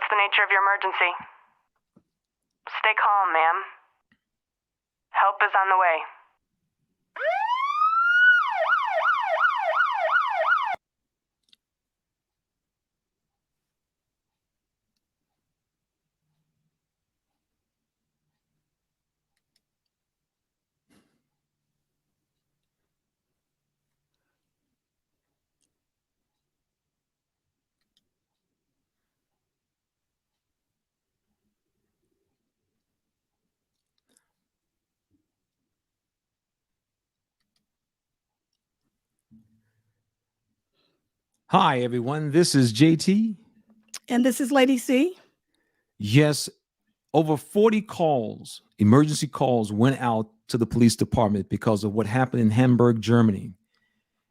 What's the nature of your emergency? Stay calm, ma'am. Help is on the way. Hi, everyone. This is JT. And this is Lady C. Yes, over 40 calls, emergency calls, went out to the police department because of what happened in Hamburg, Germany.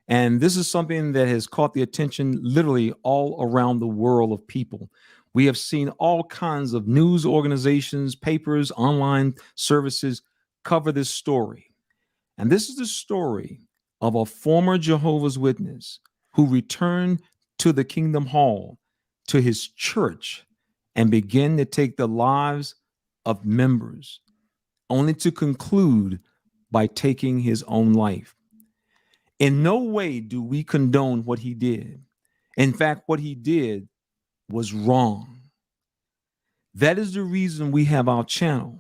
And this is something that has caught the attention literally all around the world of people. We have seen all kinds of news organizations, papers, online services cover this story. And this is the story of a former Jehovah's Witness who returned to the Kingdom Hall, to his church, and began to take the lives of members, only to conclude by taking his own life. In no way do we condone what he did. In fact, what he did was wrong. That is the reason we have our channel,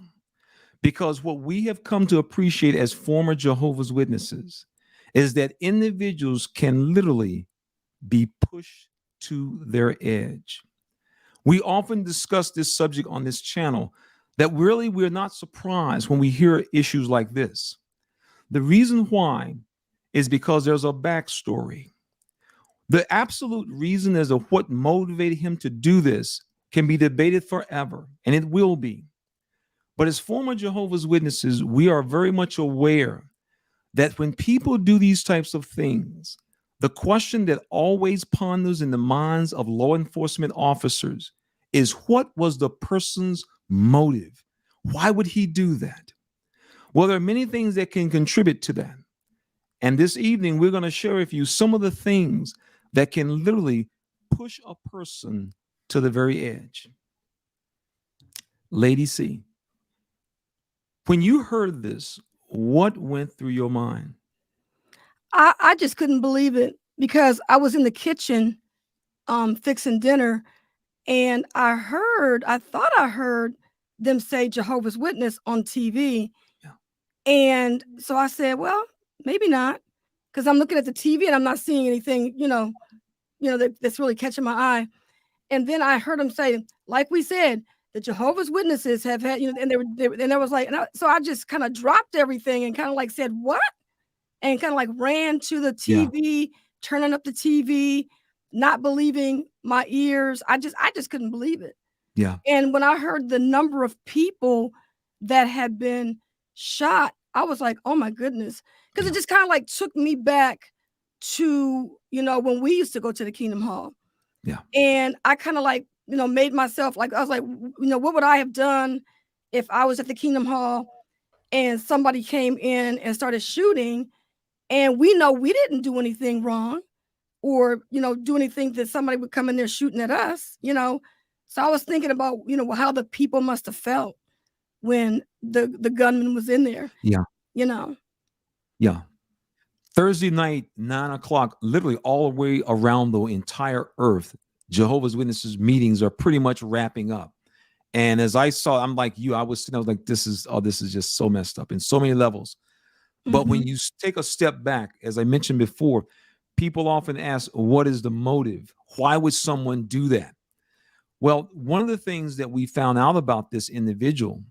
because what we have come to appreciate as former Jehovah's Witnesses is that individuals can literally be pushed to their edge. We often discuss this subject on this channel, that really we're not surprised when we hear issues like this. The reason why is because there's a backstory. The absolute reason as to what motivated him to do this can be debated forever, and it will be. But as former Jehovah's Witnesses, we are very much aware that when people do these types of things, the question that always ponders in the minds of law enforcement officers is, what was the person's motive? Why would he do that? Well, there are many things that can contribute to that. And this evening, we're going to share with you some of the things that can literally push a person to the very edge. Lady C, when you heard this, what went through your mind? I just couldn't believe it, because I was in the kitchen fixing dinner, and I thought I heard them say Jehovah's Witness on TV. Yeah. And so I said, well, maybe not, because I'm looking at the TV and I'm not seeing anything, that's really catching my eye. And then I heard them say, like we said, the Jehovah's Witnesses have had, and there was like, so I just kind of dropped everything and kind of like said, what? And kind of like ran to the TV, turning up the TV, not believing my ears. I just couldn't believe it. Yeah. And when I heard the number of people that had been shot, I was like, oh my goodness. Because it just kind of like took me back to, when we used to go to the Kingdom Hall. Yeah. And I kind of like, made myself like, I was like, what would I have done if I was at the Kingdom Hall and somebody came in and started shooting, and we know we didn't do anything wrong, or, do anything that somebody would come in there shooting at us, So I was thinking about, how the people must have felt when the gunman was in there. Yeah. Yeah. Thursday night, 9:00, literally all the way around the entire earth, Jehovah's Witnesses meetings are pretty much wrapping up. And as I saw, I'm like you, I was like, this is just so messed up in so many levels. But when you take a step back, as I mentioned before, people often ask, what is the motive? Why would someone do that? Well, one of the things that we found out about this individual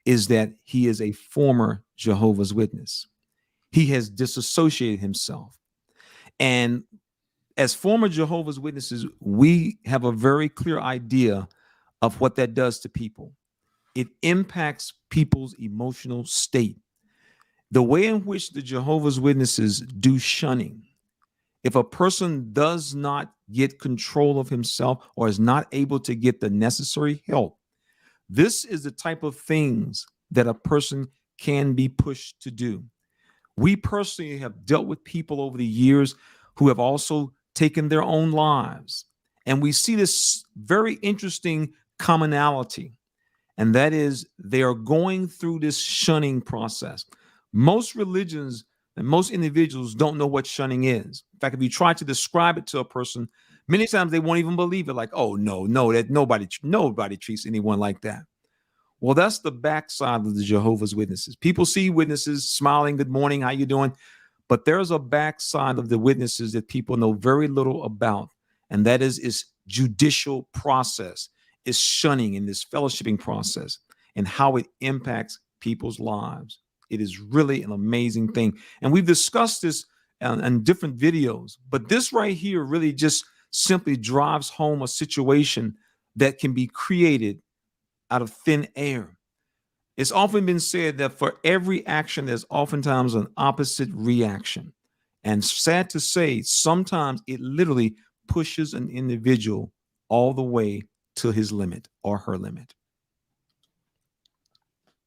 is that he is a former Jehovah's Witness. He has disassociated himself. And as former Jehovah's Witnesses, we have a very clear idea of what that does to people. It impacts people's emotional state. The way in which the Jehovah's Witnesses do shunning, if a person does not get control of himself or is not able to get the necessary help, this is the type of things that a person can be pushed to do. We personally have dealt with people over the years who have also taken their own lives. And we see this very interesting commonality, and that is they are going through this shunning process. Most religions and most individuals don't know what shunning is. In fact, if you try to describe it to a person, many times they won't even believe it. Like, oh no, that nobody treats anyone like that. Well, that's the backside of the Jehovah's Witnesses. People see witnesses smiling, good morning, how you doing? But there's a backside of the witnesses that people know very little about, and that is its judicial process, its shunning and this fellowshipping process, and how it impacts people's lives. It is really an amazing thing. And we've discussed this in different videos, but this right here really just simply drives home a situation that can be created out of thin air. It's often been said that for every action, there's oftentimes an opposite reaction. And sad to say, sometimes it literally pushes an individual all the way to his limit or her limit.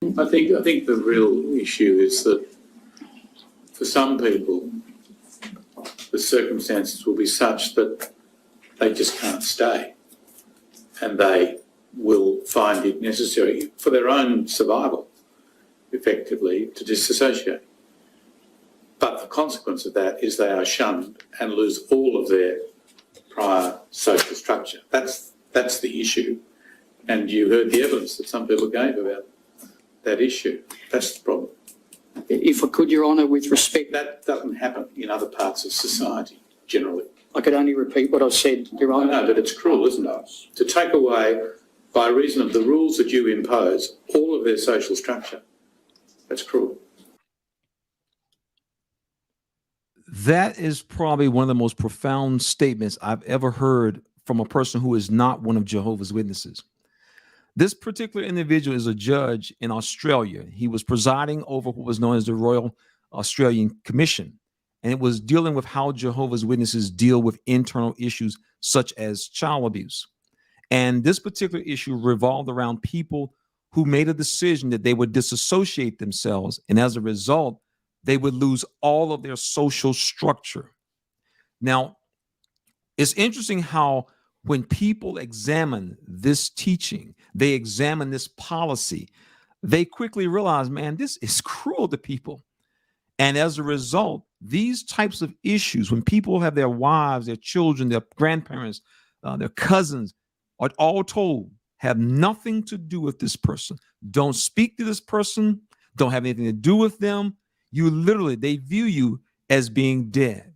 I think the real issue is that for some people, the circumstances will be such that they just can't stay, and they will find it necessary for their own survival, effectively, to disassociate. But the consequence of that is they are shunned and lose all of their prior social structure. That's the issue. And you heard the evidence that some people gave about that issue. That's the problem. If I could, Your Honour, with respect... That doesn't happen in other parts of society, generally. I could only repeat what I've said, Your Honour. No, but it's cruel, isn't it? To take away, by reason of the rules that you impose, all of their social structure. That's cruel. That is probably one of the most profound statements I've ever heard from a person who is not one of Jehovah's Witnesses. This particular individual is a judge in Australia. He was presiding over what was known as the Royal Australian Commission, and it was dealing with how Jehovah's Witnesses deal with internal issues such as child abuse. And this particular issue revolved around people who made a decision that they would disassociate themselves, and as a result, they would lose all of their social structure. Now, it's interesting how when people examine this teaching, they examine this policy, they quickly realize, man, this is cruel to people. And as a result, these types of issues, when people have their wives, their children, their grandparents, their cousins, are all told, have nothing to do with this person. Don't speak to this person. Don't have anything to do with them. You literally, they view you as being dead.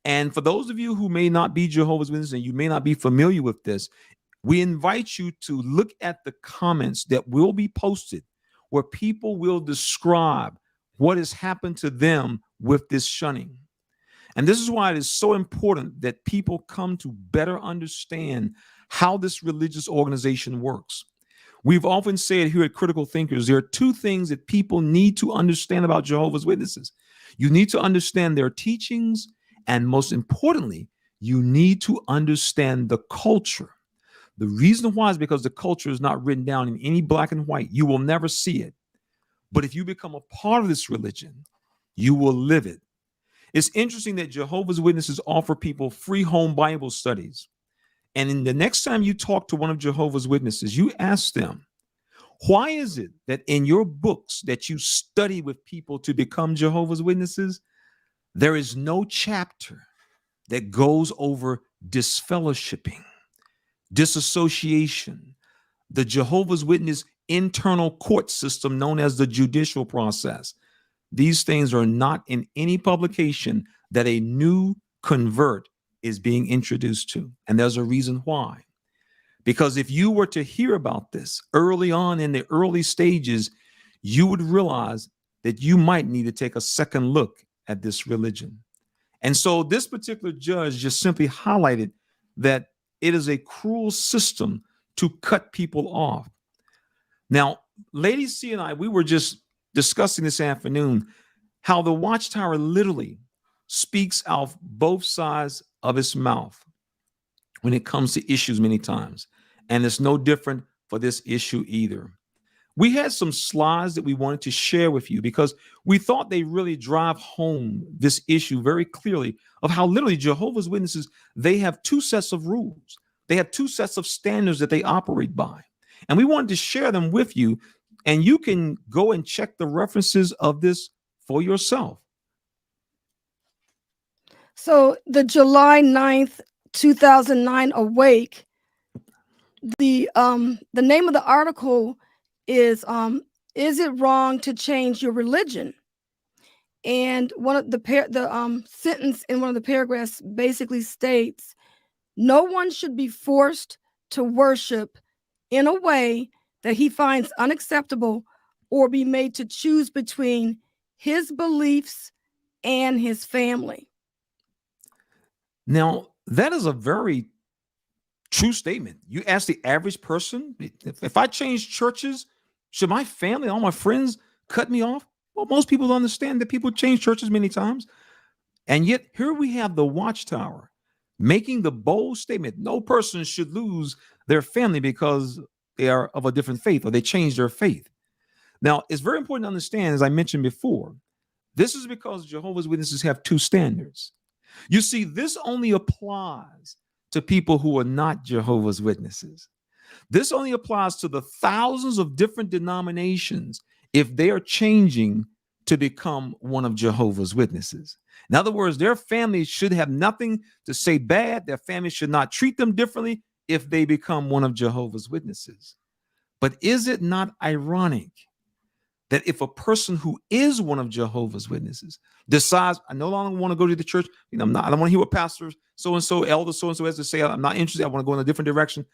And for those of you who may not be Jehovah's Witnesses and you may not be familiar with this, we invite you to look at the comments that will be posted where people will describe what has happened to them with this shunning. And this is why it is so important that people come to better understand how this religious organization works. We've often said here at Critical Thinkers, there are two things that people need to understand about Jehovah's Witnesses. You need to understand their teachings, and most importantly, you need to understand the culture. The reason why is because the culture is not written down in any black and white. You will never see it. But if you become a part of this religion, you will live it. It's interesting that Jehovah's Witnesses offer people free home Bible studies. And in the next time you talk to one of Jehovah's Witnesses, you ask them, why is it that in your books that you study with people to become Jehovah's Witnesses, there is no chapter that goes over disfellowshipping, disassociation, the Jehovah's Witness internal court system known as the judicial process? These things are not in any publication that a new convert is being introduced to. And there's a reason why. Because if you were to hear about this early on in the early stages, you would realize that you might need to take a second look at this religion. And so this particular judge just simply highlighted that it is a cruel system to cut people off. Now, Lady C and I, we were just discussing this afternoon how the Watchtower literally speaks out both sides of its mouth when it comes to issues many times. And it's no different for this issue either. We had some slides that we wanted to share with you because we thought they really drive home this issue very clearly of how literally Jehovah's Witnesses, they have two sets of rules. They have two sets of standards that they operate by. And we wanted to share them with you. And you can go and check the references of this for yourself. So the July 9th, 2009 Awake, the name of the article is it wrong to change your religion? And one of the sentence in one of the paragraphs basically states, no one should be forced to worship in a way that he finds unacceptable or be made to choose between his beliefs and his family. Now, that is a very true statement. You ask the average person, if I change churches, should my family, all my friends cut me off? Well, most people understand that people change churches many times. And yet here we have the Watchtower making the bold statement, no person should lose their family because they are of a different faith or they change their faith. Now, it's very important to understand, as I mentioned before, this is because Jehovah's Witnesses have two standards. You see, this only applies to people who are not Jehovah's Witnesses. This only applies to the thousands of different denominations if they are changing to become one of Jehovah's Witnesses. In other words, their families should have nothing to say bad. Their families should not treat them differently if they become one of Jehovah's Witnesses. But is it not ironic that if a person who is one of Jehovah's Witnesses decides, I no longer want to go to the church, I don't want to hear what pastor so-and-so, elder so-and-so has to say, I'm not interested, I want to go in a different direction,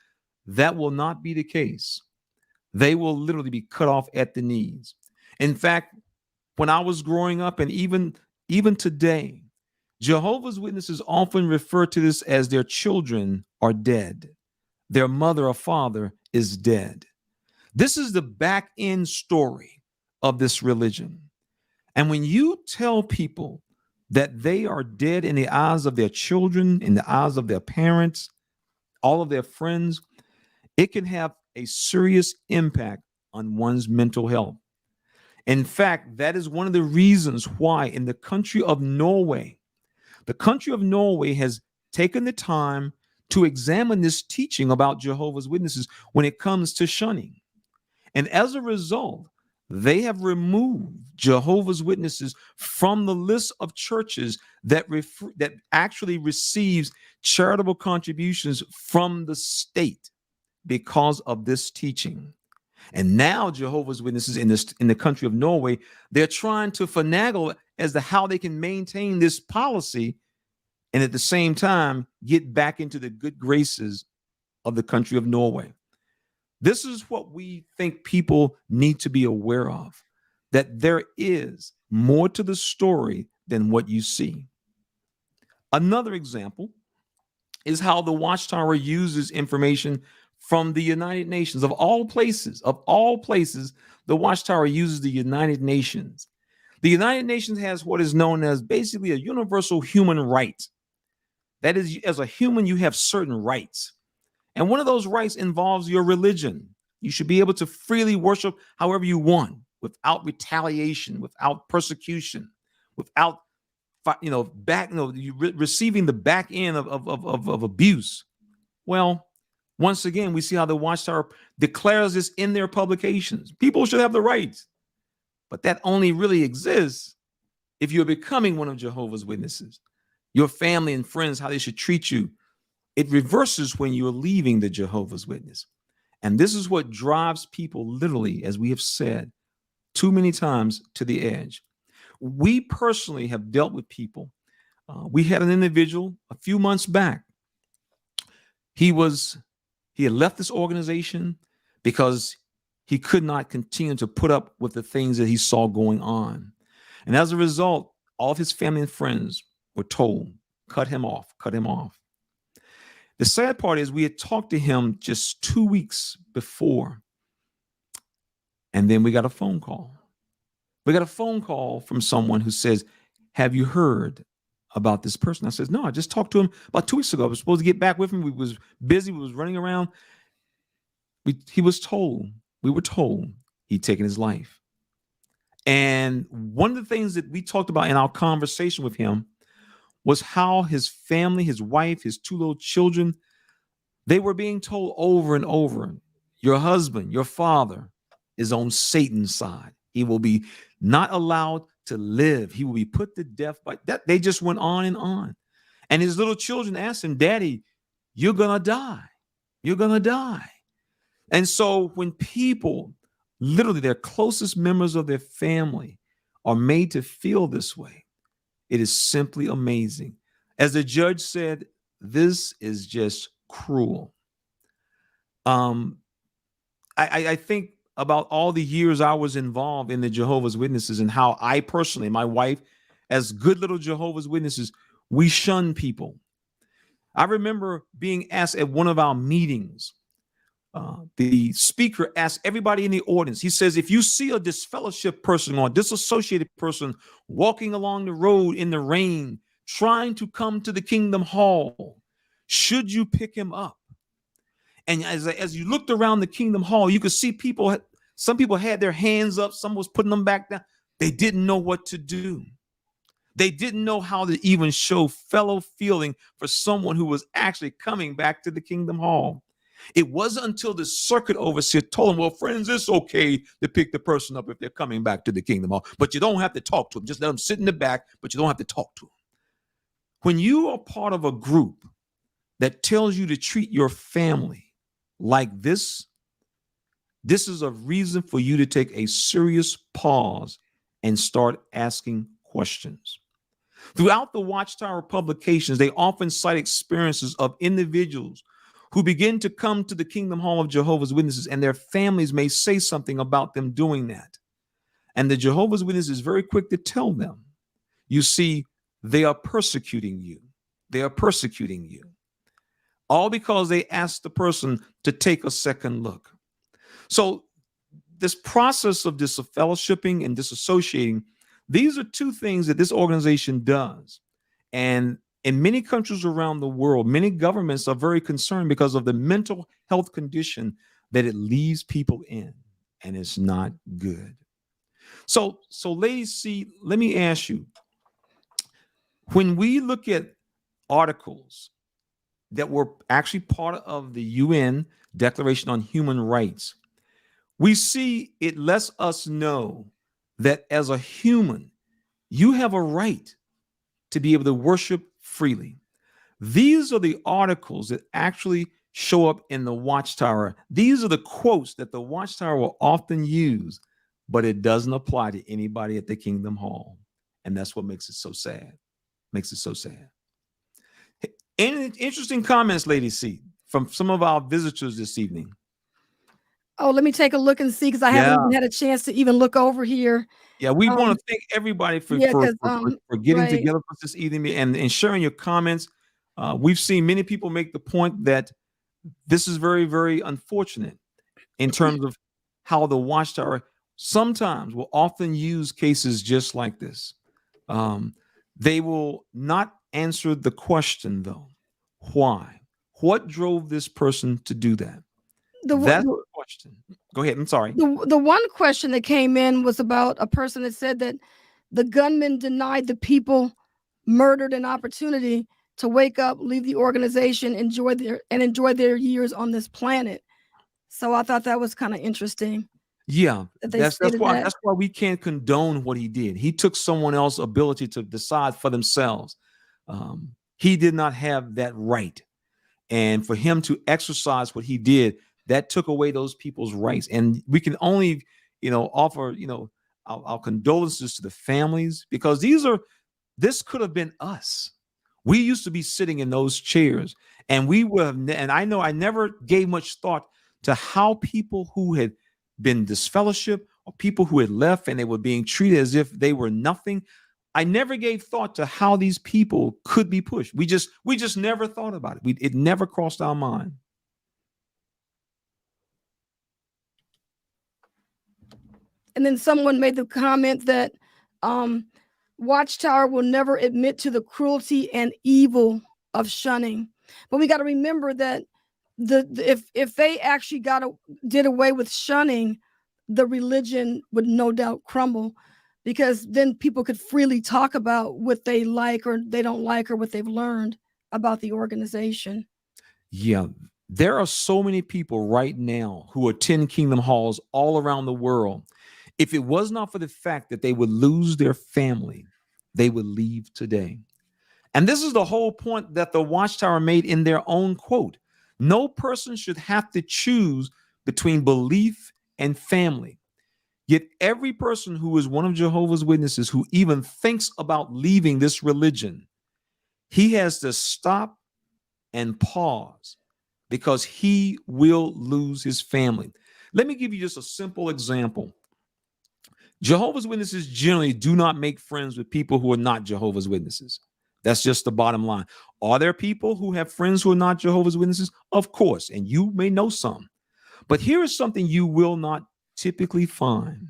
that will not be the case. They will literally be cut off at the knees. In fact, when I was growing up, and even today, Jehovah's Witnesses often refer to this as their children are dead. Their mother or father is dead. This is the back end story of this religion. And when you tell people that they are dead in the eyes of their children, in the eyes of their parents, all of their friends, it can have a serious impact on one's mental health. In fact, that is one of the reasons why in the country of Norway has taken the time to examine this teaching about Jehovah's Witnesses when it comes to shunning. And as a result, they have removed Jehovah's Witnesses from the list of churches that actually receives charitable contributions from the state because of this teaching. And now Jehovah's Witnesses in the country of Norway, they're trying to finagle as to how they can maintain this policy and at the same time get back into the good graces of the country of Norway. This is what we think people need to be aware of, that there is more to the story than what you see. Another example is how the Watchtower uses information from the United Nations. Of all places, the Watchtower uses the United Nations. The United Nations has what is known as basically a universal human right. That is, as a human, you have certain rights. And one of those rights involves your religion. You should be able to freely worship however you want, without retaliation, without persecution, without receiving the back end of abuse. Well, once again, we see how the Watchtower declares this in their publications. People should have the rights, but that only really exists if you're becoming one of Jehovah's Witnesses. Your family and friends, how they should treat you, it reverses when you're leaving the Jehovah's Witness. And this is what drives people literally, as we have said too many times, to the edge. We personally have dealt with people. We had an individual a few months back. He had left this organization because he could not continue to put up with the things that he saw going on. And as a result, all of his family and friends were told, cut him off. The sad part is we had talked to him just 2 weeks before, and then we got a phone call. We got a phone call from someone who says, have you heard about this person? I said, no, I just talked to him about 2 weeks ago. I was supposed to get back with him. We was busy. We was running around. We were told he'd taken his life. And one of the things that we talked about in our conversation with him was how his family, his wife, his two little children, They were being told over and over, your husband, your father is on Satan's side. He will be not allowed to live. He will be put to death by that. They just went on and on. And his little children asked him, Daddy, you're going to die. You're going to die. And so when people, literally their closest members of their family, are made to feel this way, it is simply amazing. As the judge said, this is just cruel. I think about all the years I was involved in the Jehovah's Witnesses and how I personally, my wife, as good little Jehovah's Witnesses, we shun people. I remember being asked at one of our meetings, the speaker asked everybody in the audience, he says, if you see a disfellowship person or a disassociated person walking along the road in the rain, trying to come to the Kingdom Hall, should you pick him up? And as you looked around the Kingdom Hall, you could see people, some people had their hands up, some was putting them back down. They didn't know what to do. They didn't know how to even show fellow feeling for someone who was actually coming back to the Kingdom Hall. It wasn't until the circuit overseer told them, well, friends, it's okay to pick the person up if they're coming back to the Kingdom Hall, but you don't have to talk to them. Just let them sit in the back, but you don't have to talk to them. When you are part of a group that tells you to treat your family like this, this is a reason for you to take a serious pause and start asking questions. Throughout the Watchtower publications, they often cite experiences of individuals who begin to come to the Kingdom Hall of Jehovah's Witnesses, and their families may say something about them doing that. And the Jehovah's Witness is very quick to tell them, you see, they are persecuting you. They are persecuting you. All because they asked the person to take a second look. So this process of disfellowshipping and disassociating, these are two things that this organization does. And in many countries around the world, many governments are very concerned because of the mental health condition that it leaves people in, and it's not good. So ladies, see, let me ask you, when we look at articles that were actually part of the UN Declaration on Human Rights, we see it lets us know that as a human, you have a right to be able to worship freely. These are the articles that actually show up in the Watchtower. These are the quotes that the Watchtower will often use, but it doesn't apply to anybody at the Kingdom Hall. And that's what makes it so sad. Makes it so sad. Any interesting comments, Lady C, from some of our visitors this evening? Oh, let me take a look and see, because I haven't even had a chance to even look over here. Yeah, we want to thank everybody for getting together for this evening and sharing your comments. We've seen many people make the point that this is very, very unfortunate in terms of how the Watchtower sometimes will often use cases just like this. They will not answer the question, though. Why? What drove this person to do that? That's the question. Go ahead. I'm sorry. The one question that came in was about a person that said that the gunman denied the people murdered an opportunity to wake up, leave the organization, enjoy their years on this planet. So I thought that was kind of interesting. Yeah, that's why we can't condone what he did. He took someone else's ability to decide for themselves. He did not have that right. And for him to exercise what he did, that took away those people's rights. And we can only, offer, our condolences to the families, because this could have been us. We used to be sitting in those chairs, and we would have, and I know I never gave much thought to how people who had been disfellowship or people who had left and they were being treated as if they were nothing. I never gave thought to how these people could be pushed. We just never thought about it. It never crossed our mind. And then someone made the comment that Watchtower will never admit to the cruelty and evil of shunning. But we got to remember that if they actually did away with shunning, the religion would no doubt crumble, because then people could freely talk about what they like or they don't like, or what they've learned about the organization. Yeah, There are so many people right now who attend Kingdom Halls all around the world. If it was not for the fact that they would lose their family, they would leave today. And this is the whole point that the Watchtower made in their own quote. No person should have to choose between belief and family. Yet every person who is one of Jehovah's Witnesses who even thinks about leaving this religion, he has to stop and pause because he will lose his family. Let me give you just a simple example. Jehovah's Witnesses generally do not make friends with people who are not Jehovah's Witnesses. That's just the bottom line. Are there people who have friends who are not Jehovah's Witnesses? Of course, and you may know some. But here is something you will not typically find.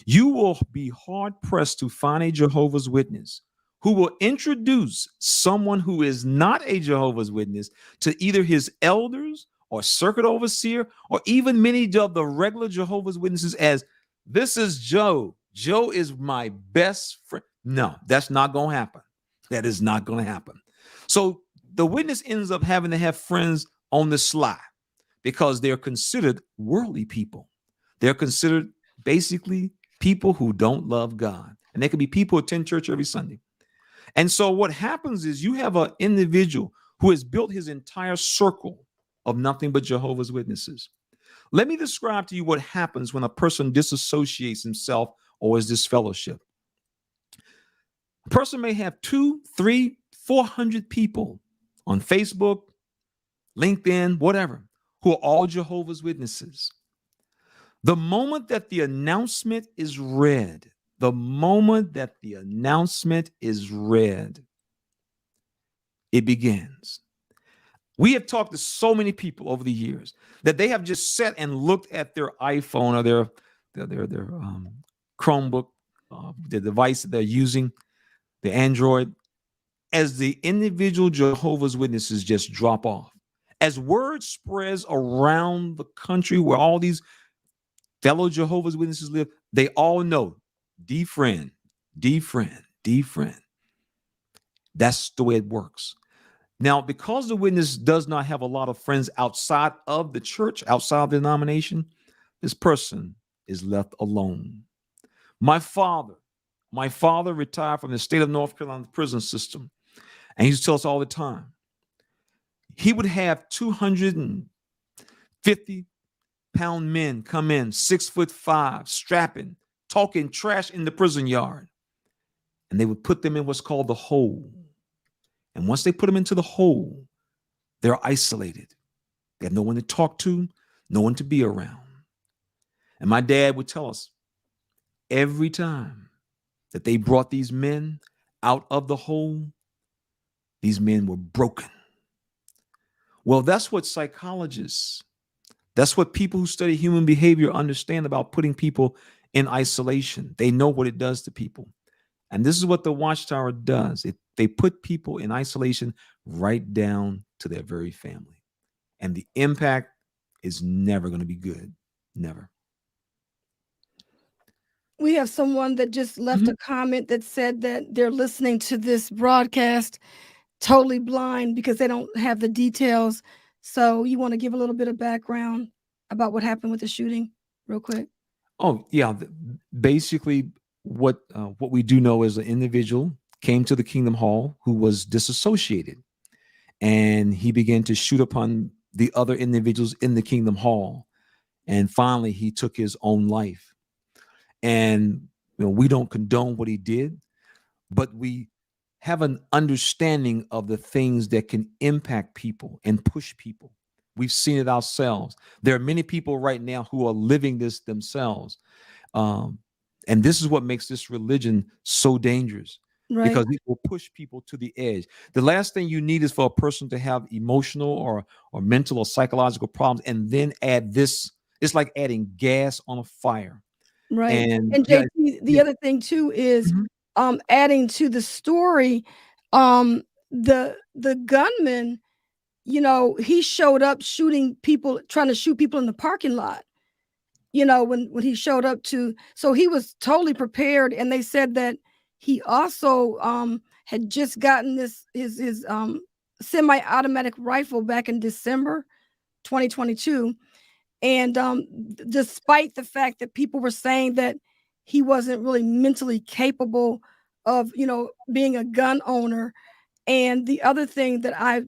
You will be hard pressed to find a Jehovah's Witness who will introduce someone who is not a Jehovah's Witness to either his elders or circuit overseer, or even many of the regular Jehovah's Witnesses as, this is Joe. Joe is my best friend. No, that's not going to happen. That is not going to happen. So the witness ends up having to have friends on the sly because they're considered worldly people. They're considered basically people who don't love God. And they could be people who attend church every Sunday. And so what happens is you have an individual who has built his entire circle of nothing but Jehovah's Witnesses. Let me describe to you what happens when a person disassociates himself or is disfellowship. A person may have 200, 300, 400 people on Facebook, LinkedIn, whatever, who are all Jehovah's Witnesses. The moment that the announcement is read, it begins. We have talked to so many people over the years that they have just sat and looked at their iPhone or their Chromebook, the device that they're using, the Android, as the individual Jehovah's Witnesses just drop off. As word spreads around the country where all these fellow Jehovah's Witnesses live, they all know, defriend, defriend, defriend. That's the way it works. Now, because the witness does not have a lot of friends outside of the church, outside of the denomination, this person is left alone. My father retired from the state of North Carolina prison system. And he used to tell us all the time, he would have 250-pound men come in, 6'5", strapping, talking trash in the prison yard. And they would put them in what's called the hole. And once they put them into the hole, they're isolated. They have no one to talk to, no one to be around. And my dad would tell us every time that they brought these men out of the hole, these men were broken. Well, that's what psychologists, that's what people who study human behavior understand about putting people in isolation. They know what it does to people. And this is what the Watchtower does. They put people in isolation right down to their very family. And the impact is never going to be good. Never. We have someone that just left a comment that said that they're listening to this broadcast totally blind because they don't have the details. So you want to give a little bit of background about what happened with the shooting real quick? Oh, yeah. Basically, what we do know is an individual came to the Kingdom Hall who was disassociated, and he began to shoot upon the other individuals in the Kingdom Hall. And finally, he took his own life. And we don't condone what he did, but we have an understanding of the things that can impact people and push people. We've seen it ourselves. There are many people right now who are living this themselves. And this is what makes this religion so dangerous, right? Because it will push people to the edge. The last thing you need is for a person to have emotional or mental or psychological problems and then add this. It's like adding gas on a fire. Right. And JT, the other thing too is adding to the story, the gunman, he showed up shooting people, trying to shoot people in the parking lot. When he showed up so he was totally prepared. And they said that he also had just gotten his semi-automatic rifle back in December 2022. And despite the fact that people were saying that he wasn't really mentally capable of, being a gun owner. And the other thing that I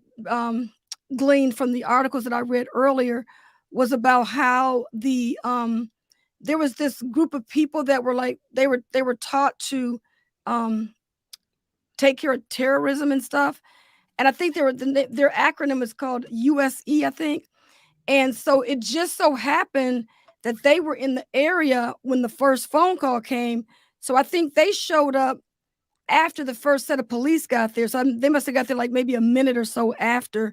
gleaned from the articles that I read earlier was about how there was this group of people that were like they were taught to take care of terrorism and stuff. And I think their acronym is called USE, I think. And so it just so happened that they were in the area when the first phone call came. So I think they showed up after the first set of police got there. So they must have got there like maybe a minute or so after.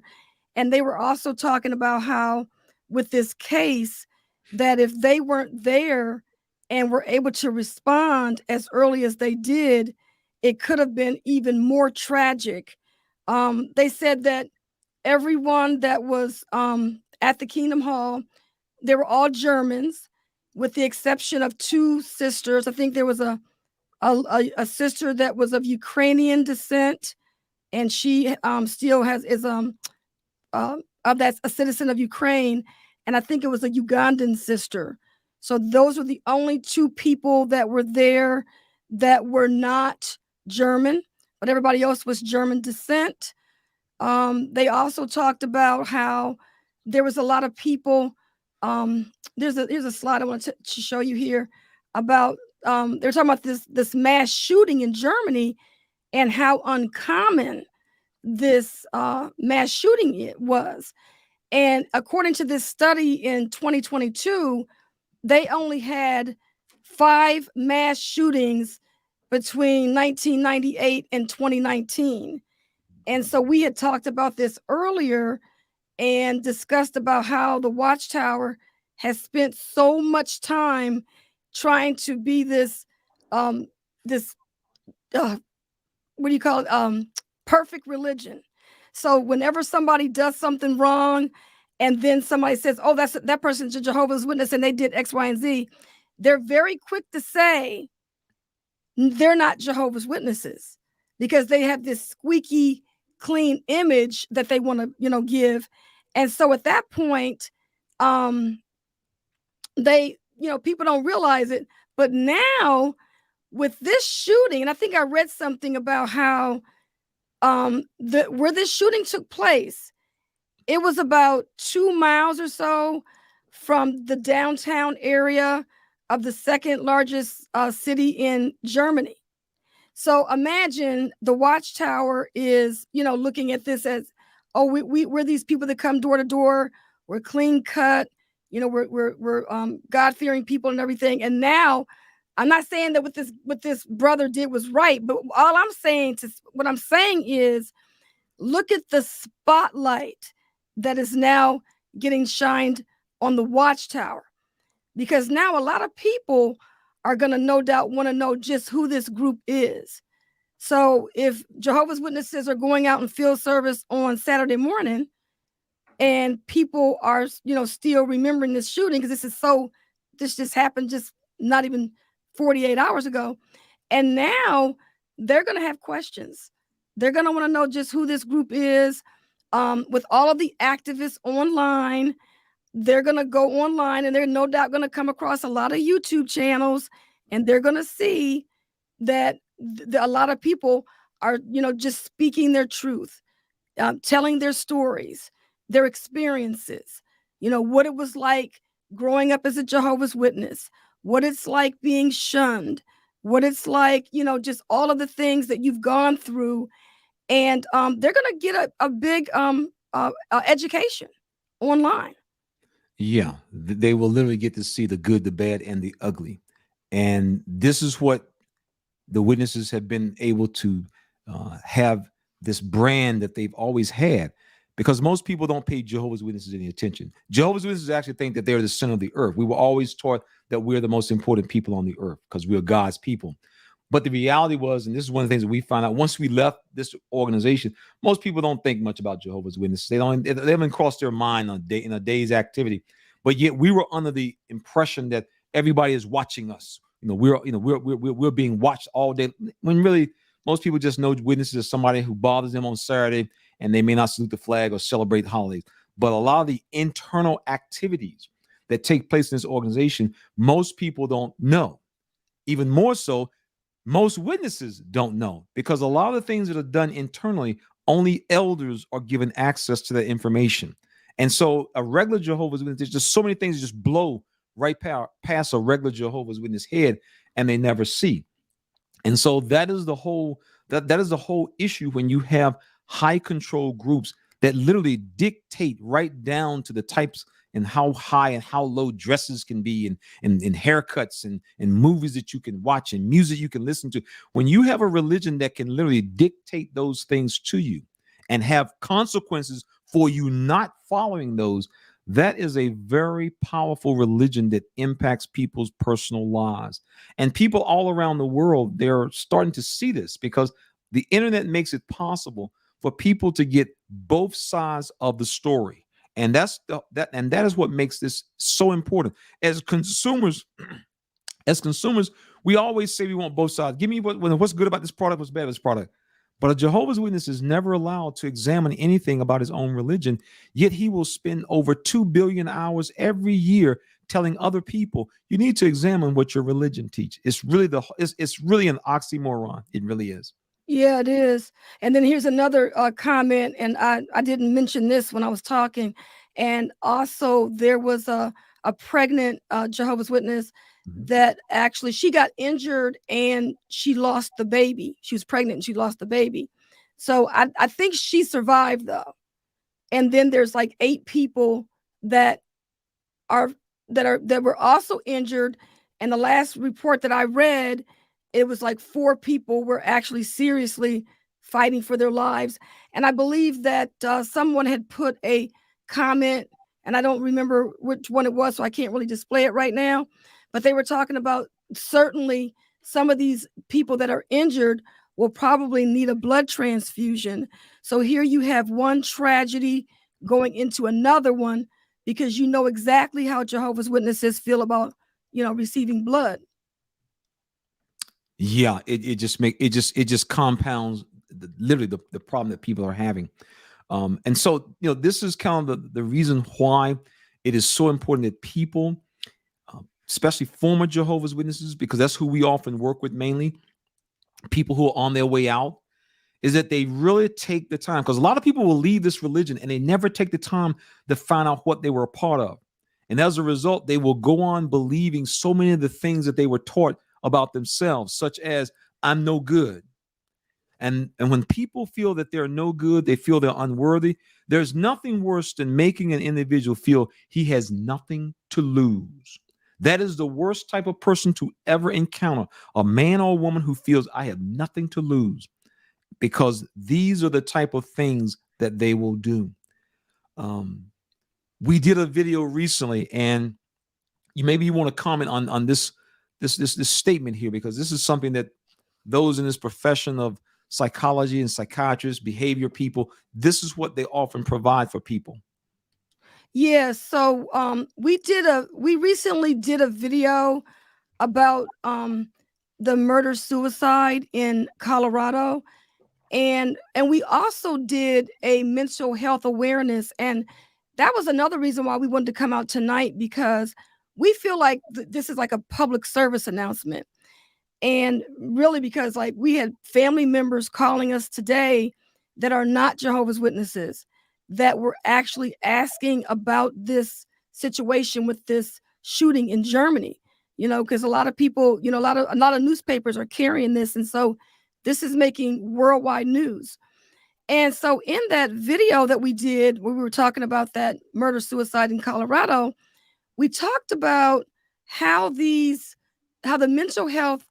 And they were also talking about how with this case, that if they weren't there and were able to respond as early as they did, it could have been even more tragic. They said that everyone that was at the Kingdom Hall, they were all Germans, with the exception of two sisters. I think there was a sister that was of Ukrainian descent, and she still is that's a citizen of Ukraine, and I think it was a Ugandan sister. So those were the only two people that were there that were not German, but everybody else was German descent. They also talked about how there was a lot of people. Here's a slide I want to show you here about they're talking about this mass shooting in Germany and how uncommon this mass shooting it was. And according to this study in 2022, they only had 5 mass shootings between 1998 and 2019. And so we had talked about this earlier and discussed about how the Watchtower has spent so much time trying to be this what do you call it? Perfect religion. So whenever somebody does something wrong, and then somebody says, "Oh, that person's a Jehovah's Witness and they did X, Y, and Z," they're very quick to say they're not Jehovah's Witnesses because they have this squeaky clean image that they want to, give. And so at that point, they, people don't realize it. But now with this shooting, and I think I read something about how where this shooting took place, it was about 2 miles or so from the downtown area of the second largest city in Germany. So imagine the Watchtower is, looking at this as, oh, we're these people that come door to door. We're clean cut. We're God-fearing people and everything. And now, I'm not saying that what this brother did was right, but what I'm saying is, look at the spotlight that is now getting shined on the Watchtower, because now a lot of people are going to no doubt want to know just who this group is. So if Jehovah's Witnesses are going out in field service on Saturday morning and people are, still remembering this shooting, because this just happened just not even 48 hours ago. And now they're going to have questions. They're going to want to know just who this group is. With all of the activists online, they're going to go online and they're no doubt going to come across a lot of YouTube channels, and they're going to see that a lot of people are, just speaking their truth, telling their stories, their experiences, what it was like growing up as a Jehovah's Witness, what it's like being shunned, what it's like, just all of the things that you've gone through. And they're going to get a big education online. Yeah, they will literally get to see the good, the bad, and the ugly. And this is what the witnesses have been able to have, this brand that they've always had, because most people don't pay Jehovah's Witnesses any attention. Jehovah's Witnesses actually think that they're the center of the earth. We were always taught that we're the most important people on the earth because we're God's people. But the reality was, and this is one of the things that we found out once we left this organization, most people don't think much about Jehovah's Witnesses. They haven't crossed their mind in a day's activity. But yet we were under the impression that everybody is watching us. We're being watched all day, when really most people just know witnesses as somebody who bothers them on Saturday and they may not salute the flag or celebrate holidays. but a lot of the internal activities that take place in this organization, most people don't know. Even more so, most witnesses don't know, because a lot of the things that are done internally, only elders are given access to that information. And so a regular Jehovah's Witness, there's just so many things that just blow right past a regular Jehovah's Witness head, and they never see. And so that is the whole that is the whole issue when you have high control groups that literally dictate right down to the types and how high and how low dresses can be, and haircuts and movies that you can watch and music you can listen to. When you have a religion that can literally dictate those things to you and have consequences for you not following those, that is a very powerful religion that impacts people's personal lives. And people all around the world, they're starting to see this because the internet makes it possible for people to get both sides of the story. And that is what makes this so important. As consumers, we always say we want both sides. Give me what's good about this product, what's bad about this product. But a Jehovah's Witness is never allowed to examine anything about his own religion, yet he will spend over 2 billion hours every year telling other people, you need to examine what your religion teaches. It's really an oxymoron. It really is. Yeah, it is. And then here's another comment, and I didn't mention this when I was talking. And also there was a pregnant Jehovah's Witness that actually she got injured and she lost the baby. She was pregnant and she lost the baby. So I think she survived though. And then there's like 8 people that were also injured. And the last report that I read, it was like 4 people were actually seriously fighting for their lives. And I believe that someone had put a comment, and I don't remember which one it was, so I can't really display it right now. But they were talking about certainly some of these people that are injured will probably need a blood transfusion. So here you have one tragedy going into another one, because you know exactly how Jehovah's Witnesses feel about, receiving blood. Yeah, it just compounds literally the problem that people are having. And so, this is kind of the reason why it is so important that people, especially former Jehovah's Witnesses, because that's who we often work with mainly, people who are on their way out, is that they really take the time, because a lot of people will leave this religion and they never take the time to find out what they were a part of. And as a result, they will go on believing so many of the things that they were taught about themselves, such as, I'm no good. And when people feel that they're no good, they feel they're unworthy, there's nothing worse than making an individual feel he has nothing to lose. That is the worst type of person to ever encounter, a man or a woman who feels I have nothing to lose, because these are the type of things that they will do. We did a video recently, and maybe you want to comment on this statement here, because this is something that those in this profession of psychology and psychiatrists, behavior people, this is what they often provide for people. Yeah, so we recently did a video about the murder suicide in Colorado, and we also did a mental health awareness, and that was another reason why we wanted to come out tonight, because we feel like this is like a public service announcement. And really, because like we had family members calling us today that are not Jehovah's Witnesses, that were actually asking about this situation with this shooting in Germany, because a lot of people, a lot of newspapers are carrying this. And so this is making worldwide news. And so in that video that we did, where we were talking about that murder suicide in Colorado, we talked about how the mental health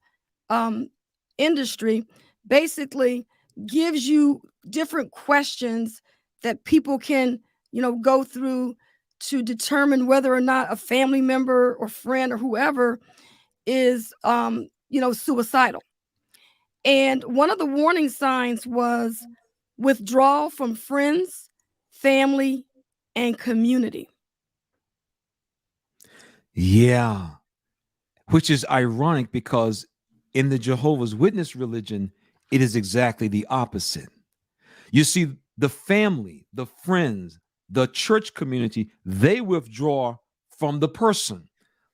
industry basically gives you different questions that people can, go through to determine whether or not a family member or friend or whoever is, suicidal. And one of the warning signs was withdrawal from friends, family, and community. Yeah, which is ironic, because in the Jehovah's Witness religion, it is exactly the opposite. You see, the family, the friends, the church community, they withdraw from the person,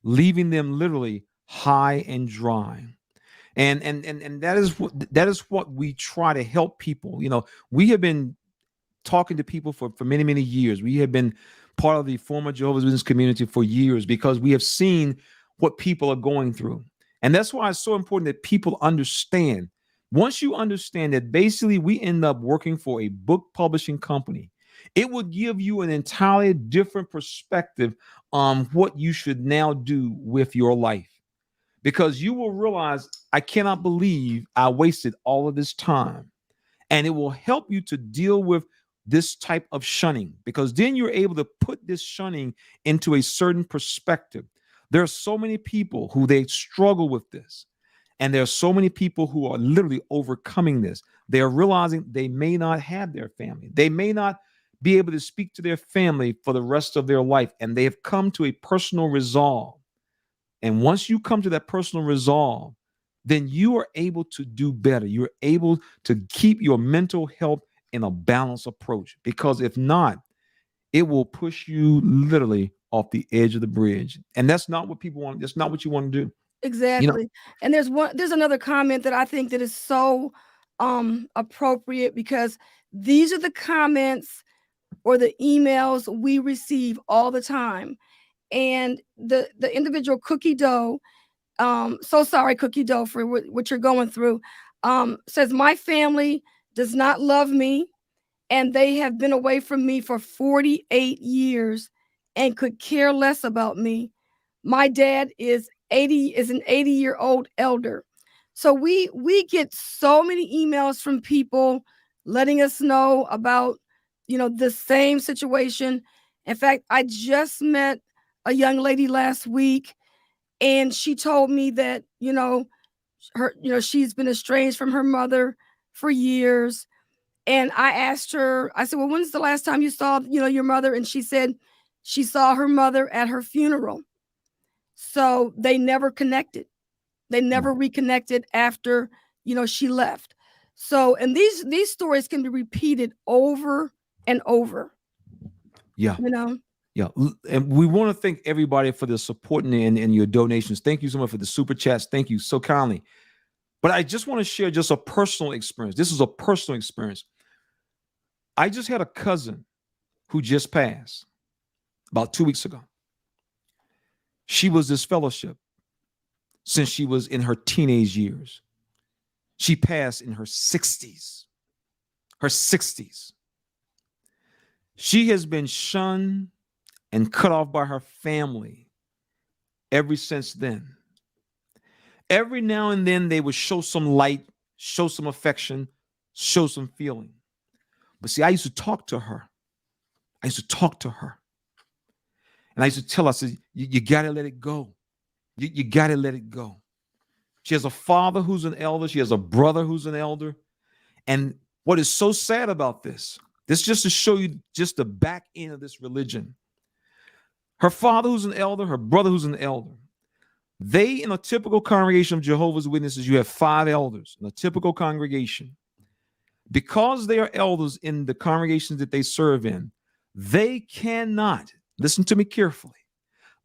leaving them literally high and dry. And that is what we try to help people. You know, we have been talking to people for many, many years. We have been part of the former Jehovah's Witness community for years because we have seen what people are going through. And that's why it's so important that people understand. Once you understand that basically we end up working for a book publishing company, it will give you an entirely different perspective on what you should now do with your life. Because you will realize, I cannot believe I wasted all of this time. And it will help you to deal with this type of shunning, because then you're able to put this shunning into a certain perspective. There are so many people who they struggle with this. And there are so many people who are literally overcoming this. They are realizing they may not have their family. They may not be able to speak to their family for the rest of their life. And they have come to a personal resolve. And once you come to that personal resolve, then you are able to do better. You're able to keep your mental health in a balanced approach, because if not, it will push you literally off the edge of the bridge. And that's not what people want. That's not what you want to do. Exactly. And there's another comment that I think that is so appropriate, because these are the comments or the emails we receive all the time. And the individual Cookie Dough, so sorry, Cookie Dough, for what you're going through, says, my family does not love me, and they have been away from me for 48 years and could care less about me. My dad is an 80-year-old elder. So we get so many emails from people letting us know about, the same situation. In fact, I just met a young lady last week, and she told me that, she's been estranged from her mother for years. And I asked her, I said, well, when's the last time you saw, your mother? And she said she saw her mother at her funeral. So they never connected. They never reconnected after, she left. So, and these stories can be repeated over and over. Yeah. Yeah. And we want to thank everybody for the support and your donations. Thank you so much for the super chats. Thank you so kindly. But I just want to share just a personal experience. This is a personal experience. I just had a cousin who just passed about 2 weeks ago. She was disfellowship since she was in her teenage years. She passed in her 60s. Her 60s. She has been shunned and cut off by her family ever since then. Every now and then they would show some light, show some affection, show some feeling. But see, I used to talk to her. And I used to tell her, I said, you got to let it go. You got to let it go. She has a father who's an elder. She has a brother who's an elder. And what is so sad about this just to show you just the back end of this religion. Her father who's an elder, her brother who's an elder. They, in a typical congregation of Jehovah's Witnesses, you have 5 elders in a typical congregation. Because they are elders in the congregations that they serve in, they cannot, listen to me carefully,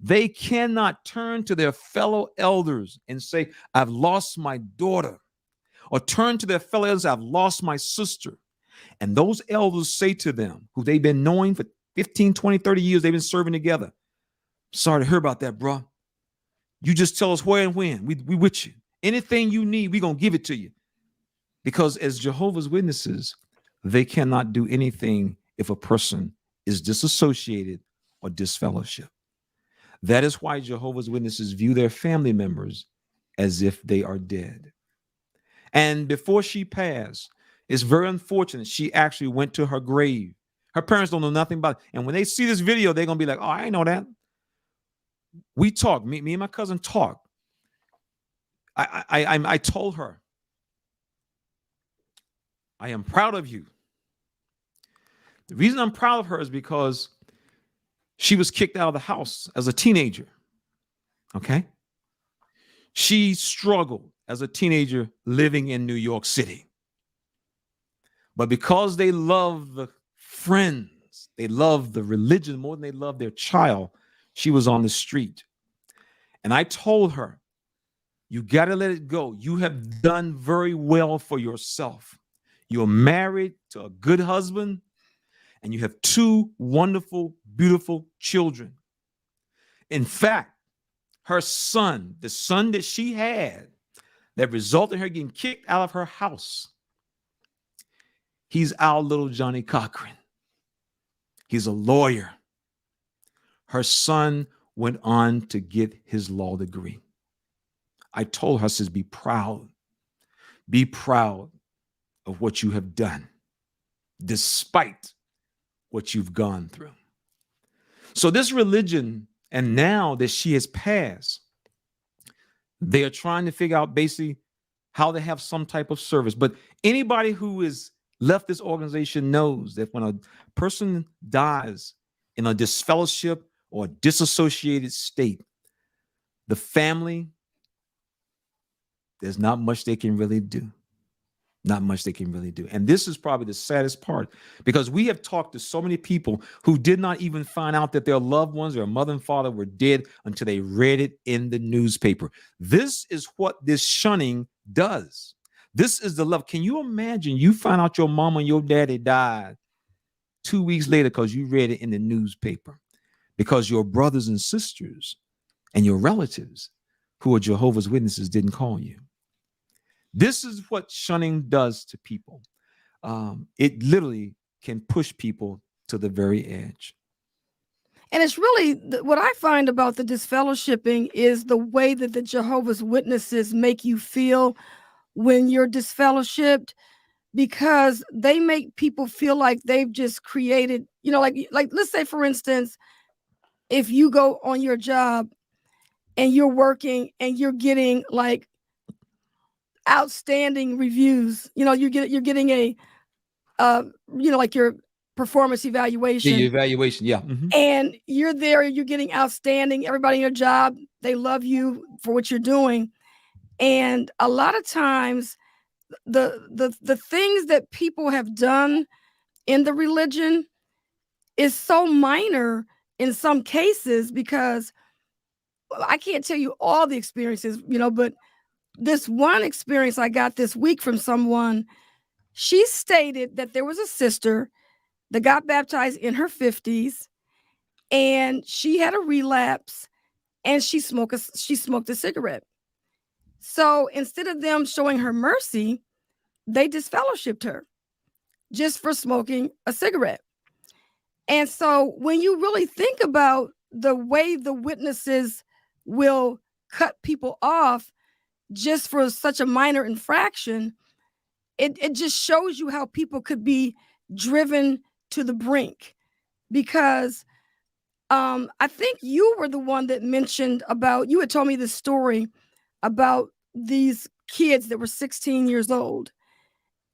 they cannot turn to their fellow elders and say, I've lost my daughter, or turn to their fellow elders, I've lost my sister. And those elders say to them, who they've been knowing for 15, 20, 30 years, they've been serving together, sorry to hear about that, bro. You just tell us where and when. We with you. Anything you need, we're going to give it to you. Because as Jehovah's Witnesses, they cannot do anything if a person is disassociated or disfellowship. That is why Jehovah's Witnesses view their family members as if they are dead. And before she passed, it's very unfortunate, she actually went to her grave. Her parents don't know nothing about it. And when they see this video, they're going to be like, oh, I ain't know that. We talked. Me and my cousin talked. I told her, I am proud of you. The reason I'm proud of her is because she was kicked out of the house as a teenager. Okay? She struggled as a teenager living in New York City. But because they love the friends, They love the religion more than they love their child. She was on the street. And I told her, you got to let it go. You have done very well for yourself. You're married to a good husband, and you have 2 wonderful, beautiful children. In fact, her son, the son that she had, that resulted in her getting kicked out of her house, he's our little Johnny Cochran. He's a lawyer. Her son went on to get his law degree. I told her, I says, be proud. Be proud of what you have done, despite what you've gone through. So this religion, and now that she has passed, they are trying to figure out basically how to have some type of service. But anybody who has left this organization knows that when a person dies in a disfellowship or disassociated state, the family, there's not much they can really do. Not much they can really do. And this is probably the saddest part, because we have talked to so many people who did not even find out that their loved ones, their mother and father, were dead until they read it in the newspaper. This is what this shunning does. This is the love. Can you imagine you find out your mama and your daddy died 2 weeks later because you read it in the newspaper, because your brothers and sisters and your relatives who are Jehovah's Witnesses didn't call you? This is what shunning does to people. It literally can push people to the very edge. And it's really what I find about the disfellowshipping is the way that the Jehovah's Witnesses make you feel when you're disfellowshipped, because they make people feel like they've just created, like let's say, for instance, if you go on your job and you're working and you're getting like outstanding reviews, you're getting a like your performance evaluation. Yeah, evaluation, yeah. Mm-hmm. And you're there, you're getting outstanding. Everybody in your job, they love you for what you're doing. And a lot of times the things that people have done in the religion is so minor in some cases, because I can't tell you all the experiences, but this one experience I got this week from someone, she stated that there was a sister that got baptized in her 50s, and she had a relapse, and she smoked a cigarette. So instead of them showing her mercy, they disfellowshipped her just for smoking a cigarette. And so when you really think about the way the witnesses will cut people off just for such a minor infraction, it just shows you how people could be driven to the brink. Because I think you were the one that mentioned about, you had told me this story about these kids that were 16 years old.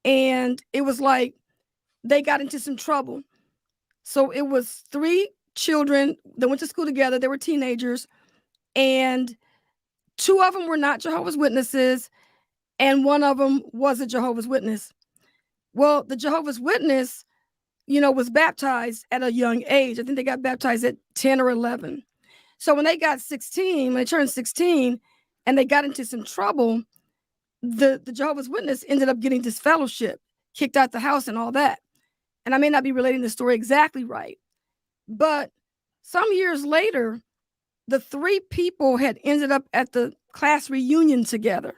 And it was like they got into some trouble. So it was 3 children that went to school together. They were teenagers. And 2 of them were not Jehovah's Witnesses, and 1 of them was a Jehovah's Witness. Well, the Jehovah's Witness, was baptized at a young age. I think they got baptized at 10 or 11. So when they turned 16 and they got into some trouble, the Jehovah's Witness ended up getting disfellowship, kicked out the house and all that. And I may not be relating the story exactly right, but some years later, the 3 people had ended up at the class reunion together,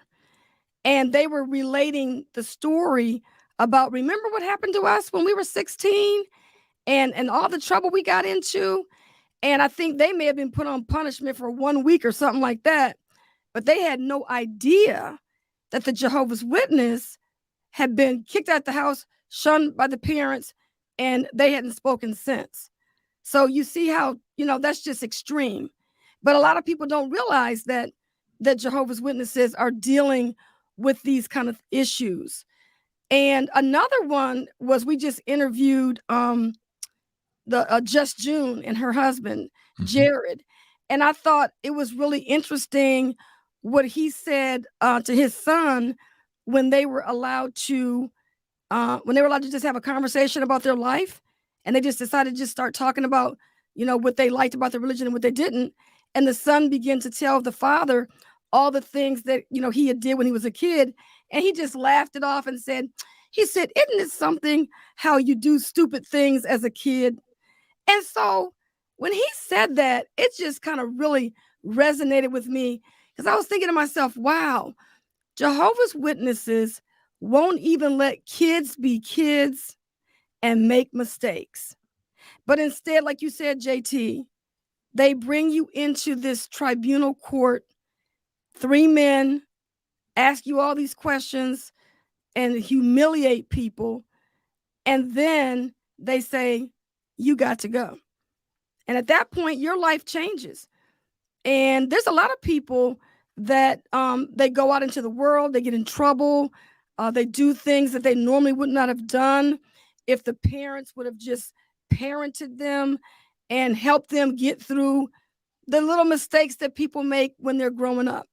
and they were relating the story about, remember what happened to us when we were 16 and all the trouble we got into. And I think they may have been put on punishment for 1 week or something like that, but they had no idea that the Jehovah's Witness had been kicked out the house, shunned by the parents, and they hadn't spoken since. So you see how, that's just extreme. But a lot of people don't realize that Jehovah's Witnesses are dealing with these kind of issues. And another one was, we just interviewed Just June and her husband, Jared. And I thought it was really interesting what he said to his son when they were allowed to just have a conversation about their life. and they just decided to just start talking about, what they liked about the religion and what they didn't. And the son began to tell the father all the things that, he had did when he was a kid. And he just laughed it off and said, isn't it something how you do stupid things as a kid? And so when he said that, it just kind of really resonated with me, because I was thinking to myself, wow, Jehovah's Witnesses won't even let kids be kids and make mistakes. But instead, like you said, JT, they bring you into this tribunal court, 3 men ask you all these questions and humiliate people. And then they say, you got to go. And at that point, your life changes. And there's a lot of people that they go out into the world, they get in trouble, they do things that they normally would not have done if the parents would have just parented them and helped them get through the little mistakes that people make when they're growing up.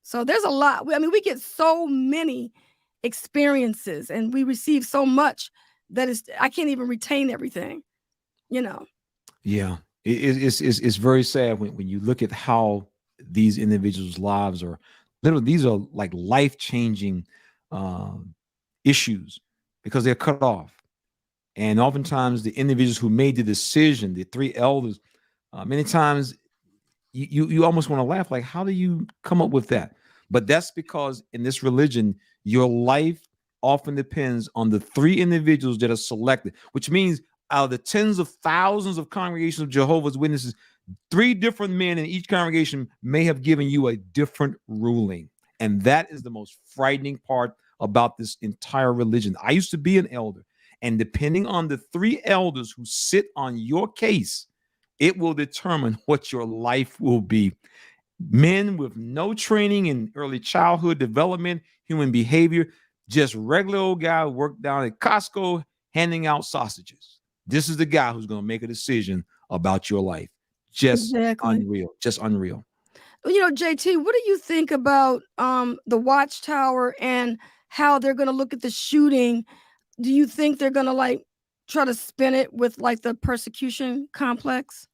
So there's a lot. We get so many experiences and we receive so much that I can't even retain everything, Yeah, it's very sad when you look at how these individuals' lives are literally, these are like life-changing issues because they're cut off. And oftentimes the individuals who made the decision, the 3 elders, many times you almost want to laugh, like, how do you come up with that? But that's because in this religion, your life often depends on the 3 individuals that are selected, which means out of the tens of thousands of congregations of Jehovah's Witnesses, 3 different men in each congregation may have given you a different ruling. And that is the most frightening part about this entire religion. I used to be an elder, and depending on the 3 elders who sit on your case, it will determine what your life will be. Men with no training in early childhood development, human behavior, just regular old guy who worked down at Costco handing out sausages. This is the guy who's going to make a decision about your life. Just unreal. Just unreal. JT, what do you think about the Watchtower and how they're going to look at the shooting? Do you think they're going to try to spin it with the persecution complex?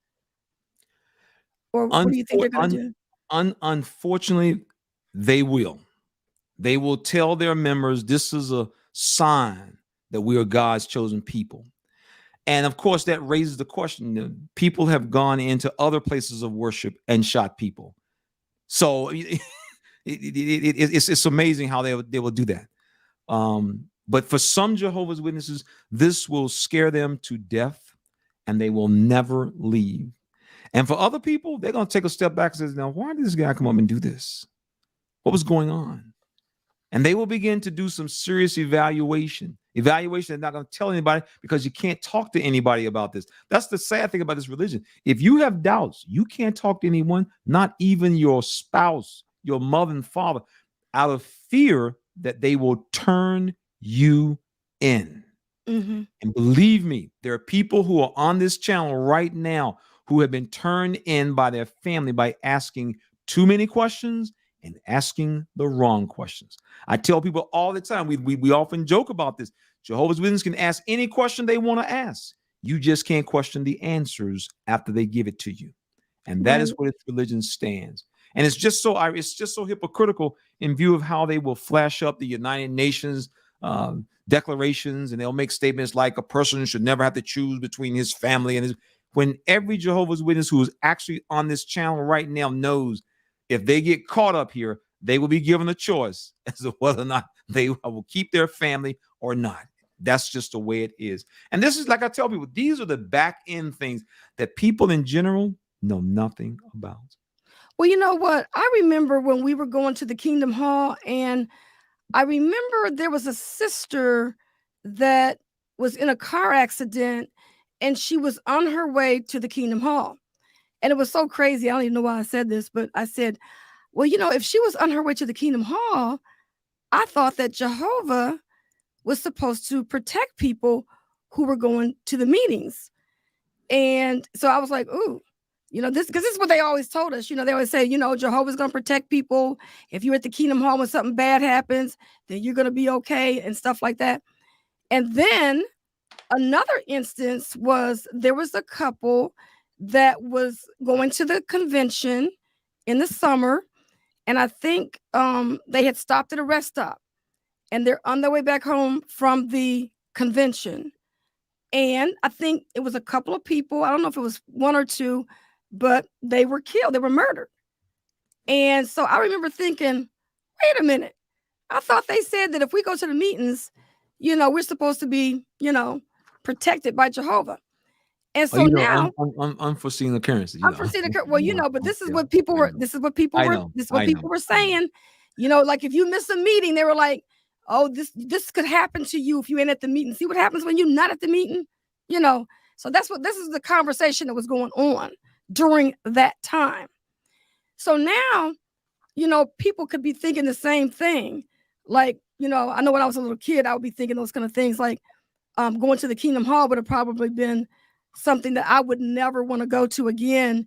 Or what do you think they're going to do? Unfortunately, they will. They will tell their members this is a sign that we are God's chosen people. And of course, that raises the question. People have gone into other places of worship and shot people. So it's amazing how they will do that. But for some Jehovah's Witnesses, this will scare them to death and they will never leave. And for other people, they're going to take a step back and say, now, why did this guy come up and do this? What was going on? And they will begin to do some serious evaluation. They're not going to tell anybody because you can't talk to anybody about this. That's the sad thing about this religion. If you have doubts, you can't talk to anyone, not even your spouse, your mother and father, out of fear that they will turn you in. Mm-hmm. And believe me, there are people who are on this channel right now who have been turned in by their family by asking too many questions and asking the wrong questions. I tell people all the time, we often joke about this. Jehovah's Witnesses can ask any question they want to ask. You just can't question the answers after they give it to you. And that is where this religion stands. And it's just so hypocritical in view of how they will flash up the United Nations declarations, and they'll make statements like a person should never have to choose between his family and his. When every Jehovah's Witness who is actually on this channel right now knows if they get caught up here, they will be given a choice as to whether or not they will keep their family or not. That's just the way it is. And this is, like I tell people, these are the back end things that people in general know nothing about. Well, you know what? I remember when we were going to the Kingdom Hall, and I remember there was a sister that was in a car accident, and she was on her way to the Kingdom Hall. And it was so crazy. I don't even know why I said this, but I said, well, if she was on her way to the Kingdom Hall, I thought that Jehovah was supposed to protect people who were going to the meetings. And so I was like, ooh, this, because this is what they always told us. They always say, Jehovah's going to protect people. If you're at the Kingdom Hall when something bad happens, then you're going to be okay and stuff like that. And then Another instance was there was a couple that was going to the convention in the summer, and I think they had stopped at a rest stop, and they're on their way back home from the convention. And I think it was a couple of people, I don't know if it was one or two, but they were killed, they were murdered. And so I remember thinking, wait a minute, I thought they said that if we go to the meetings, we're supposed to be, protected by Jehovah. And so now unforeseen occurrences. unforeseen well, but this is what people were saying. Like if you miss a meeting, they were like, oh, this could happen to you if you ain't at the meeting. See what happens when you're not at the meeting? So this is the conversation that was going on during that time. So now, people could be thinking the same thing. Like, I know when I was a little kid, I would be thinking those kind of things, like going to the Kingdom Hall would have probably been something that I would never want to go to again.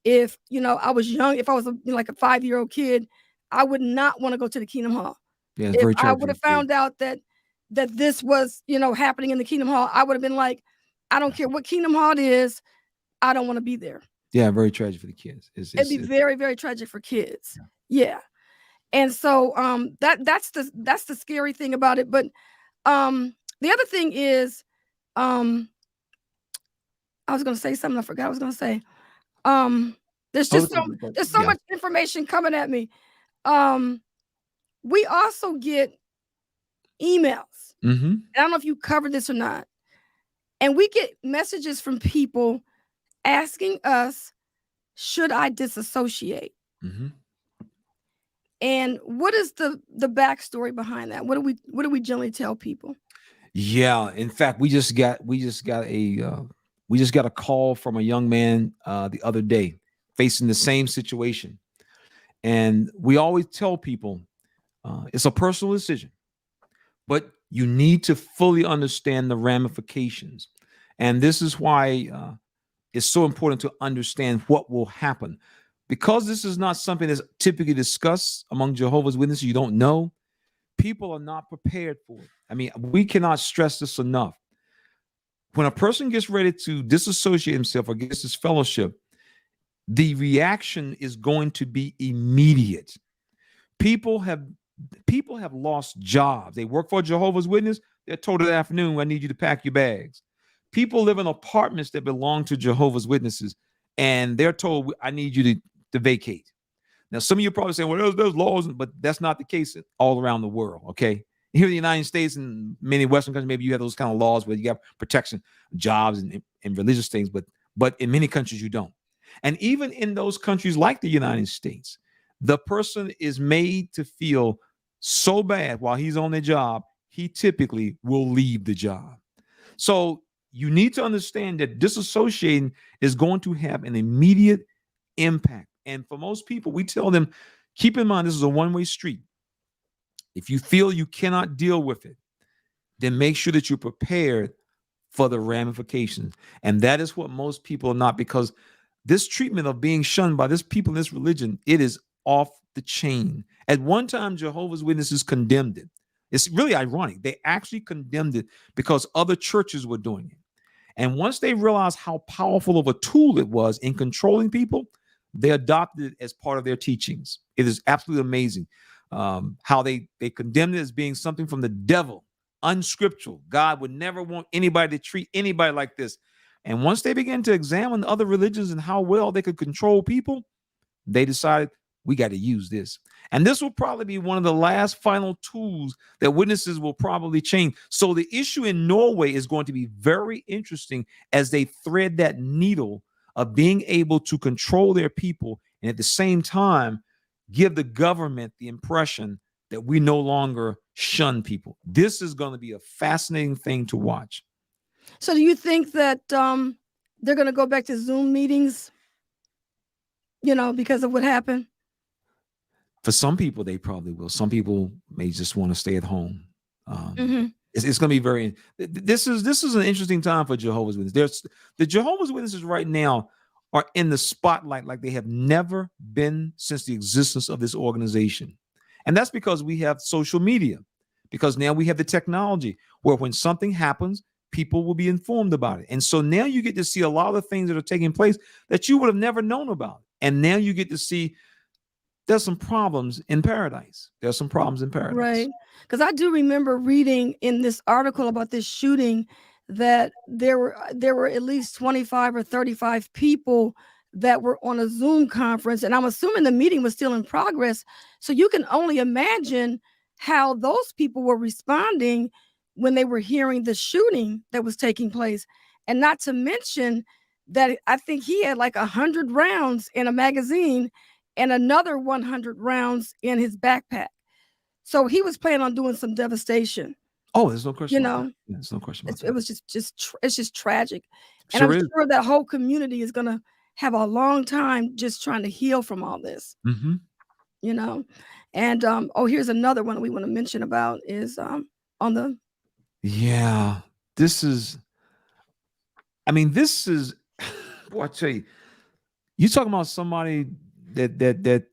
If, I was young, if I was like a 5-year-old kid, I would not want to go to the Kingdom Hall. Yeah, if I would have found out that this was, happening in the Kingdom Hall, I would have been like, I don't care what Kingdom Hall it is, I don't want to be there. Yeah, very tragic for the kids. It'd be very, very tragic for kids. Yeah. And so that's the scary thing about it. But the other thing is, I was going to say something. I forgot what I was going to say. There's just so much information coming at me. We also get emails. Mm-hmm. I don't know if you covered this or not. And we get messages from people asking us, should I disassociate? Mm-hmm. And what is the backstory behind that? What do we generally tell people? Yeah, in fact, we just got a call from a young man the other day facing the same situation, and we always tell people it's a personal decision, but you need to fully understand the ramifications, and this is why it's so important to understand what will happen. Because this is not something that's typically discussed among Jehovah's Witnesses, you don't know. People are not prepared for it. I mean, we cannot stress this enough. When a person gets ready to disassociate himself or gets his fellowship, the reaction is going to be immediate. People have lost jobs. They work for Jehovah's Witness. They're told that afternoon, I need you to pack your bags. People live in apartments that belong to Jehovah's Witnesses, and they're told, I need you to vacate. Now, some of you are probably saying, well, there's laws, but that's not the case all around the world, okay? Here in the United States and many Western countries, maybe you have those kind of laws where you got protection, jobs, and religious things, but in many countries you don't. And even in those countries like the United States, the person is made to feel so bad while he's on their job, he typically will leave the job. So you need to understand that disassociating is going to have an immediate impact. And for most people, we tell them, keep in mind, this is a one-way street. If you feel you cannot deal with it, then make sure that you're prepared for the ramifications. And that is what most people are not, because this treatment of being shunned by this people in this religion, it is off the chain. At one time, Jehovah's Witnesses condemned it. It's really ironic. They actually condemned it because other churches were doing it. And once they realized how powerful of a tool it was in controlling people, they adopted it as part of their teachings. It is absolutely amazing how they condemned it as being something from the devil, unscriptural. God would never want anybody to treat anybody like this. And once they began to examine other religions and how well they could control people, they decided, we got to use this. And this will probably be one of the last final tools that witnesses will probably change. So the issue in Norway is going to be very interesting as they thread that needle of being able to control their people and at the same time give the government the impression that we no longer shun people. This is going to be a fascinating thing to watch. So do you think that they're going to go back to Zoom meetings, because of what happened? For some people, they probably will. Some people may just want to stay at home. It's going to be very. This is an interesting time for Jehovah's Witnesses. The Jehovah's Witnesses right now are in the spotlight like they have never been since the existence of this organization, and that's because we have social media. Because now we have the technology where when something happens, people will be informed about it. And so now you get to see a lot of the things that are taking place that you would have never known about. And now you get to see there's some problems in paradise. There's some problems in paradise. Right. Because I do remember reading in this article about this shooting that there were at least 25 or 35 people that were on a Zoom conference. And I'm assuming the meeting was still in progress. So you can only imagine how those people were responding when they were hearing the shooting that was taking place. And not to mention that I think he had like 100 rounds in a magazine and another 100 rounds in his backpack. So he was planning on doing some devastation. Oh, there's no question. You know, there's no question about it that. was it's just tragic. And Sure I'm is. sure that whole community is going to have a long time just trying to heal from all this. Mm-hmm. You know, and here's another one we want to mention about is on the. Yeah, this is. Boy, I tell you talking about somebody that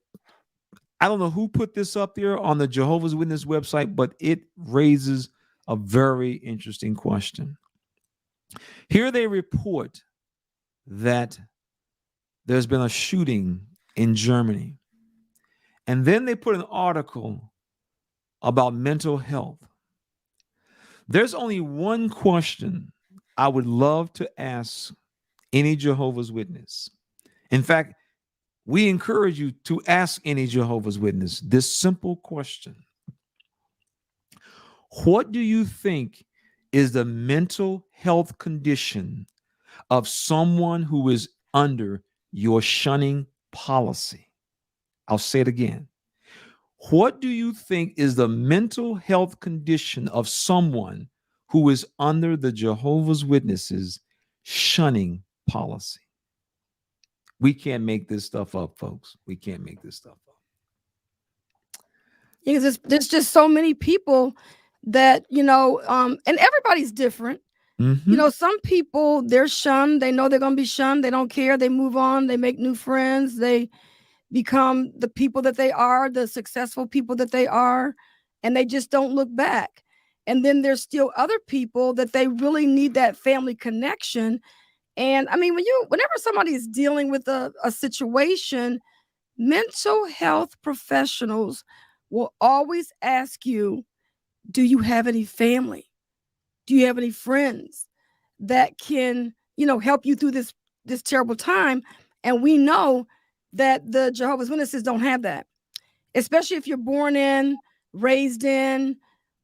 I don't know who put this up there on the Jehovah's Witness website, but it raises a very interesting question. Here they report that there's been a shooting in Germany. And then they put an article about mental health. There's only one question I would love to ask any Jehovah's Witness. In fact, we encourage you to ask any Jehovah's Witness this simple question. What do you think is the mental health condition of someone who is under your shunning policy? I'll say it again. What do you think is the mental health condition of someone who is under the Jehovah's Witnesses shunning policy? We can't make this stuff up, folks. We can't make this stuff up. Because there's just so many people that, and everybody's different. Mm-hmm. Some people, they're shunned. They know they're going to be shunned. They don't care. They move on. They make new friends. They become the people that they are, the successful people that they are, and they just don't look back. And then there's still other people that they really need that family connection. And I mean, whenever somebody is dealing with a situation, mental health professionals will always ask you, do you have any family? Do you have any friends that can, help you through this terrible time? And we know that the Jehovah's Witnesses don't have that, especially if you're born in, raised in,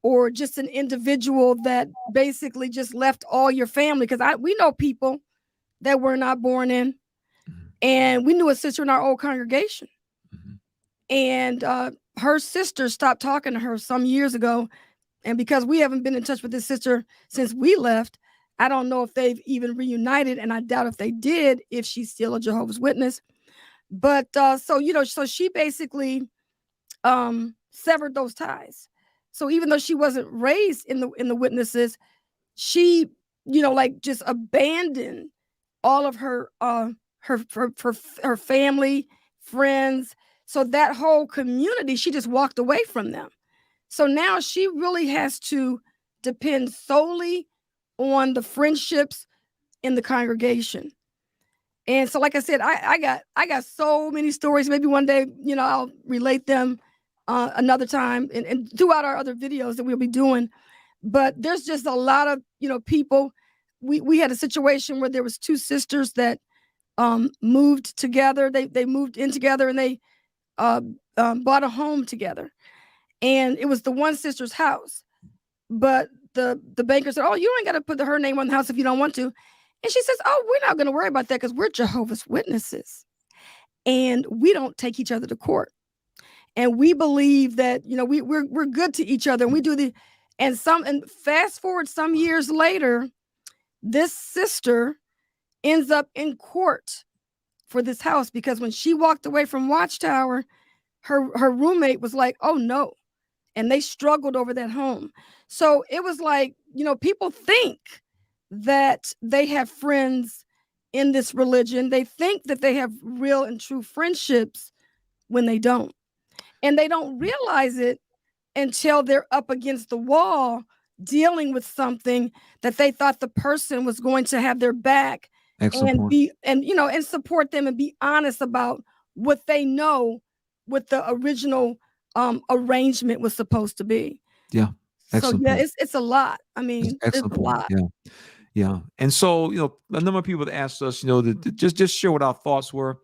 or just an individual that basically just left all your family. Because we know people that were not born in, and we knew a sister in our old congregation, and her sister stopped talking to her some years ago. And because we haven't been in touch with this sister since we left, I don't know if they've even reunited, and I doubt if they did, if she's still a Jehovah's Witness. But so she basically severed those ties. So even though she wasn't raised in the witnesses, she just abandoned all of her family, friends. So that whole community, she just walked away from them. So now she really has to depend solely on the friendships in the congregation. And so, like I said, I got so many stories. Maybe one day, I'll relate them another time and throughout our other videos that we'll be doing. But there's just a lot of, people. We had a situation where there was two sisters that moved together. They moved in together, and they bought a home together. And it was the one sister's house. But the banker said, "Oh, you ain't got to put her name on the house if you don't want to." And she says, "Oh, we're not going to worry about that because we're Jehovah's Witnesses. And we don't take each other to court. And we believe that, we're good to each other. And we do and fast forward some years later, this sister ends up in court for this house because when she walked away from Watchtower, her roommate was like, "Oh, no." And they struggled over that home. So it was like, people think that they have friends in this religion. They think that they have real and true friendships when they don't. And they don't realize it until they're up against the wall dealing with something that they thought the person was going to have their back Excellent point. and support them and be honest about what they know what the original arrangement was supposed to be. Yeah. So Excellent yeah, point. it's a lot. I mean, it's Excellent a point. lot. Yeah. Yeah. And so, a number of people that asked us, to just share what our thoughts were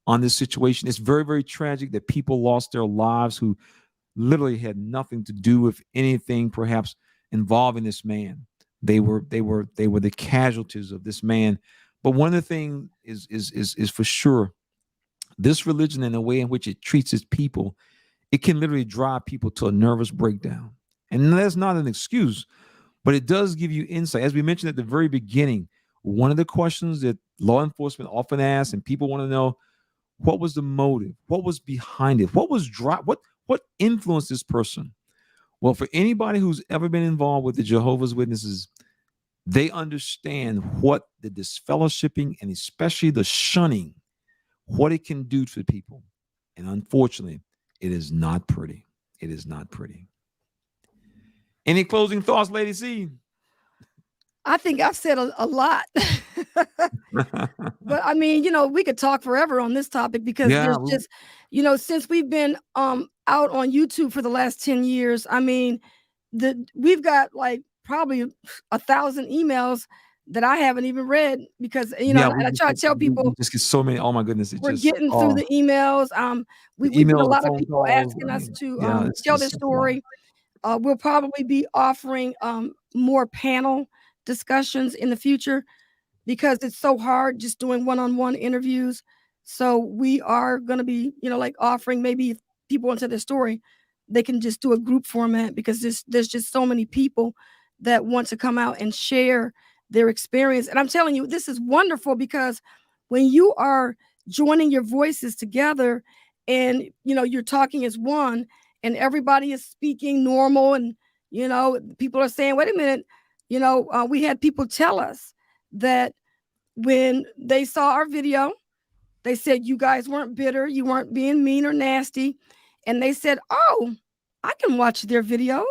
on this situation. It's very, very tragic that people lost their lives who literally had nothing to do with anything perhaps involving this man. They were the casualties of this man. But one of the things is for sure, this religion and the way in which it treats its people, it can literally drive people to a nervous breakdown. And that's not an excuse, but it does give you insight. As we mentioned at the very beginning, one of the questions that law enforcement often asks and people want to know, what was the motive? What was behind it? What was what influenced this person? Well, for anybody who's ever been involved with the Jehovah's Witnesses, they understand what the disfellowshipping and especially the shunning, what it can do to people. And unfortunately, it is not pretty. It is not pretty. Any closing thoughts, Lady C? I think I've said a lot. But I mean, we could talk forever on this topic because there's just, since we've been out on YouTube for the last 10 years, I mean, we've got like probably 1,000 emails that I haven't even read because and I try to tell people we just get so many. Oh my goodness, we're getting through the emails. We get a lot of people asking us to tell their story. We'll probably be offering more panel discussions in the future because it's so hard just doing one-on-one interviews. So we are going to be, like offering maybe if people want to tell their story, they can just do a group format because there's just so many people that want to come out and share their experience. And I'm telling you, this is wonderful because when you are joining your voices together and, you're talking as one and everybody is speaking normal and, people are saying, wait a minute, we had people tell us that when they saw our video, they said, you guys weren't bitter. You weren't being mean or nasty. And they said, oh, I can watch their videos.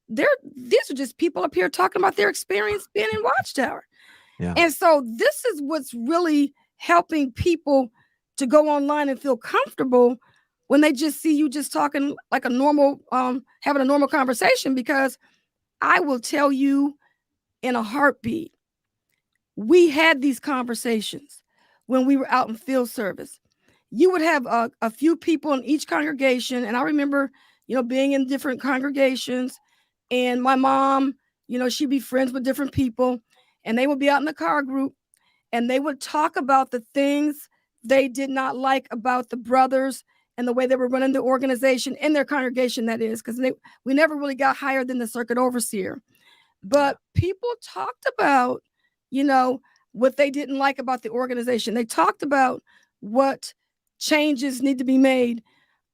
These are just people up here talking about their experience being in Watchtower. Yeah. And so this is what's really helping people to go online and feel comfortable when they just see you just talking like a normal, having a normal conversation, because I will tell you in a heartbeat, we had these conversations when we were out in field service. You would have a few people in each congregation. And I remember, being in different congregations and my mom, she'd be friends with different people and they would be out in the car group and they would talk about the things they did not like about the brothers and the way they were running the organization in their congregation, that is, because we never really got higher than the circuit overseer. But people talked about, what they didn't like about the organization. They talked about what changes need to be made.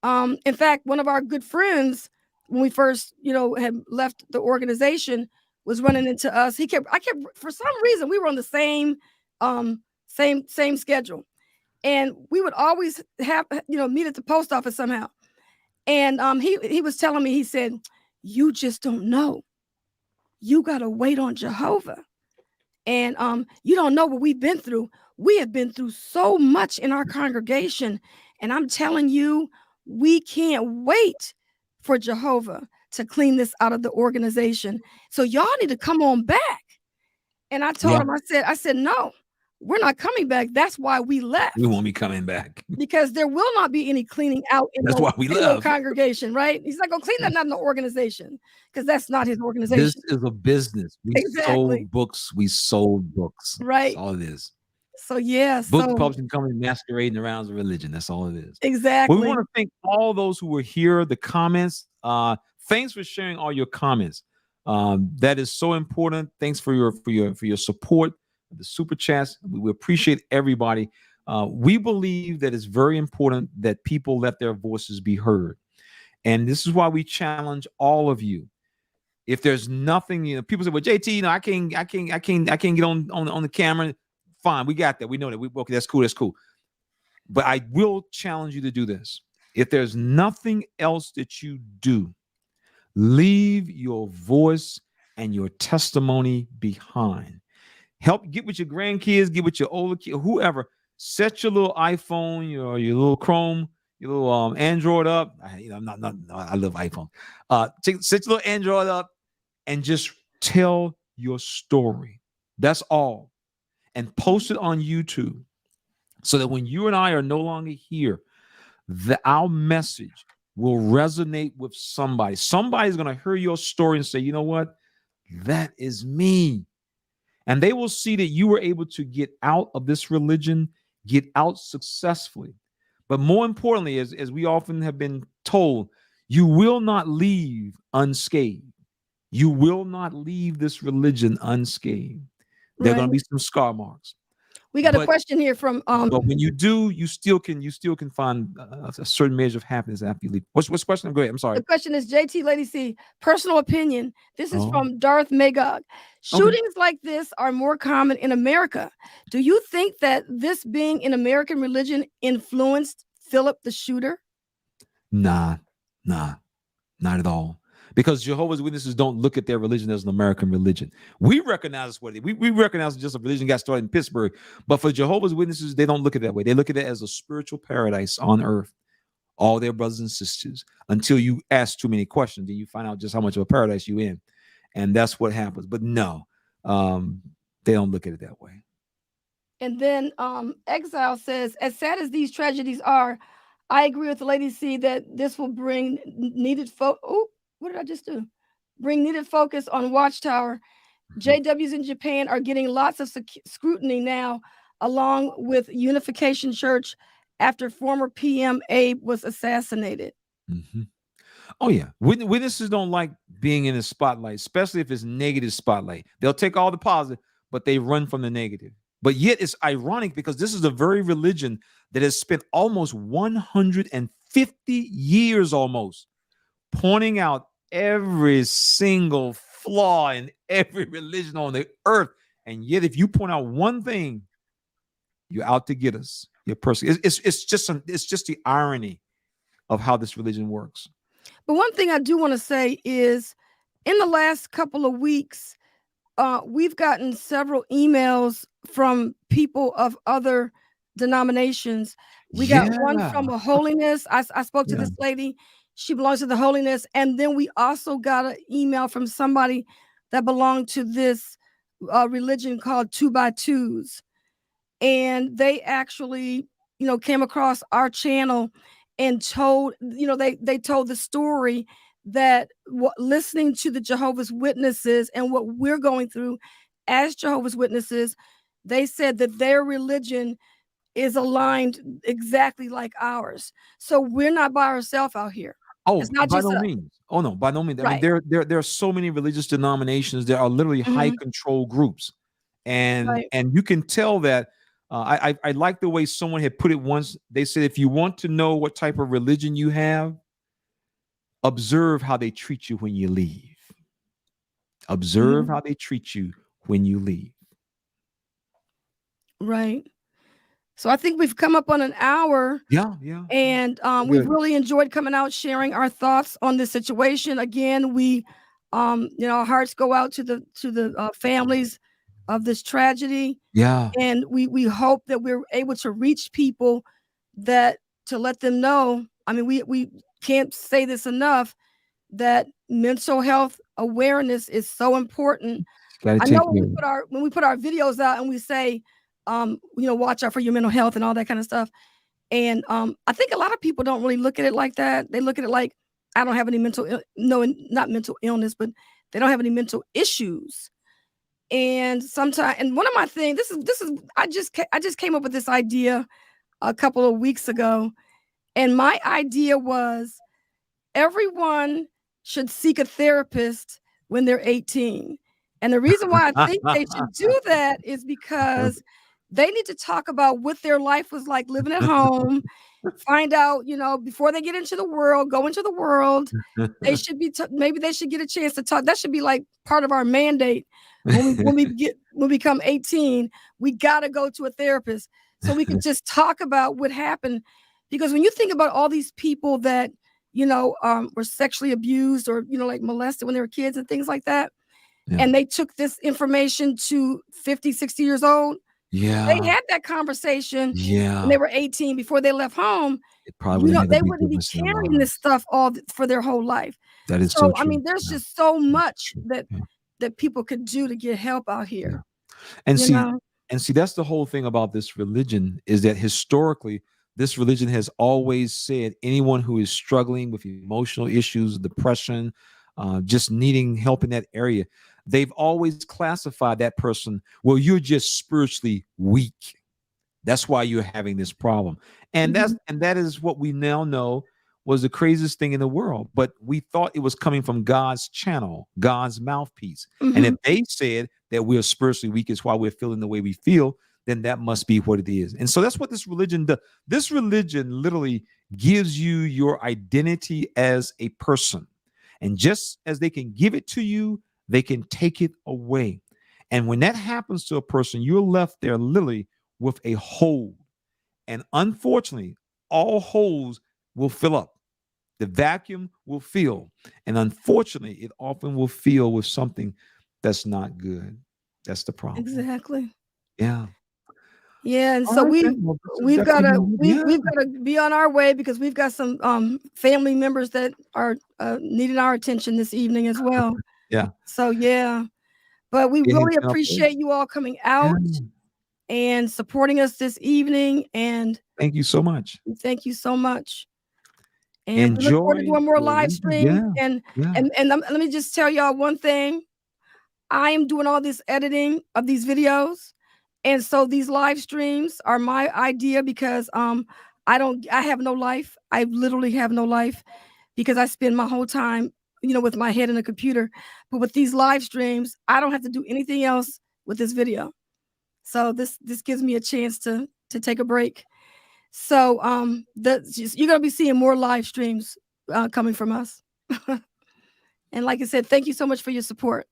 In fact, one of our good friends, when we first, had left the organization, was running into us. I kept, for some reason, we were on the same schedule. And we would always have, meet at the post office somehow. And he was telling me, he said, you just don't know. You got to wait on Jehovah. And you don't know what we've been through. We have been through so much in our congregation. And I'm telling you, we can't wait for Jehovah to clean this out of the organization. So y'all need to come on back. And I told him, I said, no, we're not coming back. That's why we left. We won't be coming back. Because there will not be any cleaning out in the congregation, right? He's not going to clean that out in the organization because that's not his organization. This is a business. We sold books. We sold books. Right. That's all it is. So, yeah. Book publishing company masquerading around as a religion. That's all it is. Exactly. But we want to thank all those who were here, the comments. Thanks for sharing all your comments. That is so important. Thanks for your support, the super chats. We appreciate everybody. We believe that it's very important that people let their voices be heard. And this is why we challenge all of you. If there's nothing, people say, well, JT, I can't get on the camera. Fine, we got that. We know that. Okay, that's cool. That's cool. But I will challenge you to do this. If there's nothing else that you do, leave your voice and your testimony behind. Help get with your grandkids, get with your older kids, whoever. Set your little iPhone, your little Chrome, your little Android up. I'm not, no, I love iPhone. Set your little Android up and just tell your story. That's all. And post it on YouTube so that when you and I are no longer here, our message will resonate with somebody. Somebody's going to hear your story and say, you know what? That is me. And they will see that you were able to get out of this religion, get out successfully. But more importantly, as we often have been told, you will not leave unscathed. You will not leave this religion unscathed. There are going to be some scar marks. We got a question here from but when you do, you still can find a certain measure of happiness after you leave. What's the question? Go ahead. I'm sorry. The question is JT Lady C. Personal opinion. This is from Darth Magog. Shootings like this are more common in America. Do you think that this being an American religion influenced Philip the shooter? Nah, not at all. Because Jehovah's Witnesses don't look at their religion as an American religion. We recognize what it is. We recognize just a religion got started in Pittsburgh. But for Jehovah's Witnesses, they don't look at it that way. They look at it as a spiritual paradise on earth. All their brothers and sisters. Until you ask too many questions, then you find out just how much of a paradise you're in. And that's what happens. But no, they don't look at it that way. And then Exile says, as sad as these tragedies are, I agree with the Lady C that this will bring needed what did I just do? Bring needed focus on Watchtower. JWs in Japan are getting lots of scrutiny now, along with Unification Church after former PM Abe was assassinated. Mm-hmm. Oh, yeah. Witnesses don't like being in the spotlight, especially if it's negative spotlight. They'll take all the positive, but they run from the negative. But yet it's ironic because this is the very religion that has spent almost 150 years almost pointing out every single flaw in every religion on the earth. And yet if you point out one thing, you're out to get us. Your person. It's just the irony of how this religion works. But one thing I do want to say is in the last couple of weeks, we've gotten several emails from people of other denominations. We got one from a holiness. I spoke to this lady. She belongs to the holiness. And then we also got an email from somebody that belonged to this religion called 2x2s. And they actually, came across our channel and told, they told the story that listening to the Jehovah's Witnesses and what we're going through as Jehovah's Witnesses, they said that their religion is aligned exactly like ours. So we're not by ourselves out here. Oh, it's not by just no means. Oh no, by no means. Right. I mean, there are so many religious denominations. There are literally high control groups, and you can tell that. I like the way someone had put it once. They said, if you want to know what type of religion you have, observe how they treat you when you leave. Observe how they treat you when you leave. Right. So I think we've come up on an hour. Yeah. And we've really enjoyed coming out, sharing our thoughts on this situation. Again, we, our hearts go out to the families of this tragedy. Yeah. And we hope that we're able to reach people to let them know. I mean, we can't say this enough, that mental health awareness is so important. I know when we put our videos out and we say, watch out for your mental health and all that kind of stuff. And I think a lot of people don't really look at it like that. They look at it like, I don't have any not mental illness, but they don't have any mental issues. And sometimes, and one of my things, this is I just came up with this idea a couple of weeks ago. And my idea was everyone should seek a therapist when they're 18. And the reason why I think they should do that is because they need to talk about what their life was like living at home, find out, before they get into the world, go into the world. They should be, maybe they should get a chance to talk. That should be like part of our mandate. When we become 18, we got to go to a therapist so we can just talk about what happened. Because when you think about all these people that, were sexually abused or, like molested when they were kids and things like that, and they took this information to 50, 60 years old. Yeah. They had that conversation when they were 18 before they left home. It probably They wouldn't be carrying this stuff for their whole life. That is So so true. I mean, there's just so much that people could do to get help out here. And see, that's the whole thing about this religion, is that historically, this religion has always said anyone who is struggling with emotional issues, depression, just needing help in that area, they've always classified that person, well, you're just spiritually weak. That's why you're having this problem. And that is what we now know was the craziest thing in the world. But we thought it was coming from God's channel, God's mouthpiece. And if they said that we're spiritually weak is why we're feeling the way we feel, then that must be what it is. And so that's what this religion does. This religion literally gives you your identity as a person. And just as they can give it to you, they can take it away. And when that happens to a person, you're left there literally with a hole. And unfortunately, all holes will fill up. The vacuum will fill. And unfortunately, it often will fill with something that's not good. That's the problem. Exactly. Yeah. Yeah, and so we've got to be on our way, because we've got some family members that are needing our attention this evening as well. Yeah. So yeah, but we really appreciate you all coming out and supporting us this evening. And thank you so much. Thank you so much. And we look forward to doing more live streams. And let me just tell y'all one thing. I am doing all this editing of these videos. And so these live streams are my idea, because I have no life. I literally have no life, because I spend my whole time, with my head in a computer. But with these live streams, I don't have to do anything else with this video. So this gives me a chance to take a break. So you're gonna be seeing more live streams coming from us. And like I said, thank you so much for your support.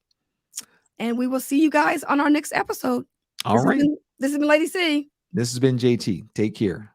And we will see you guys on our next episode. All right. This has been Lady C. This has been JT. Take care.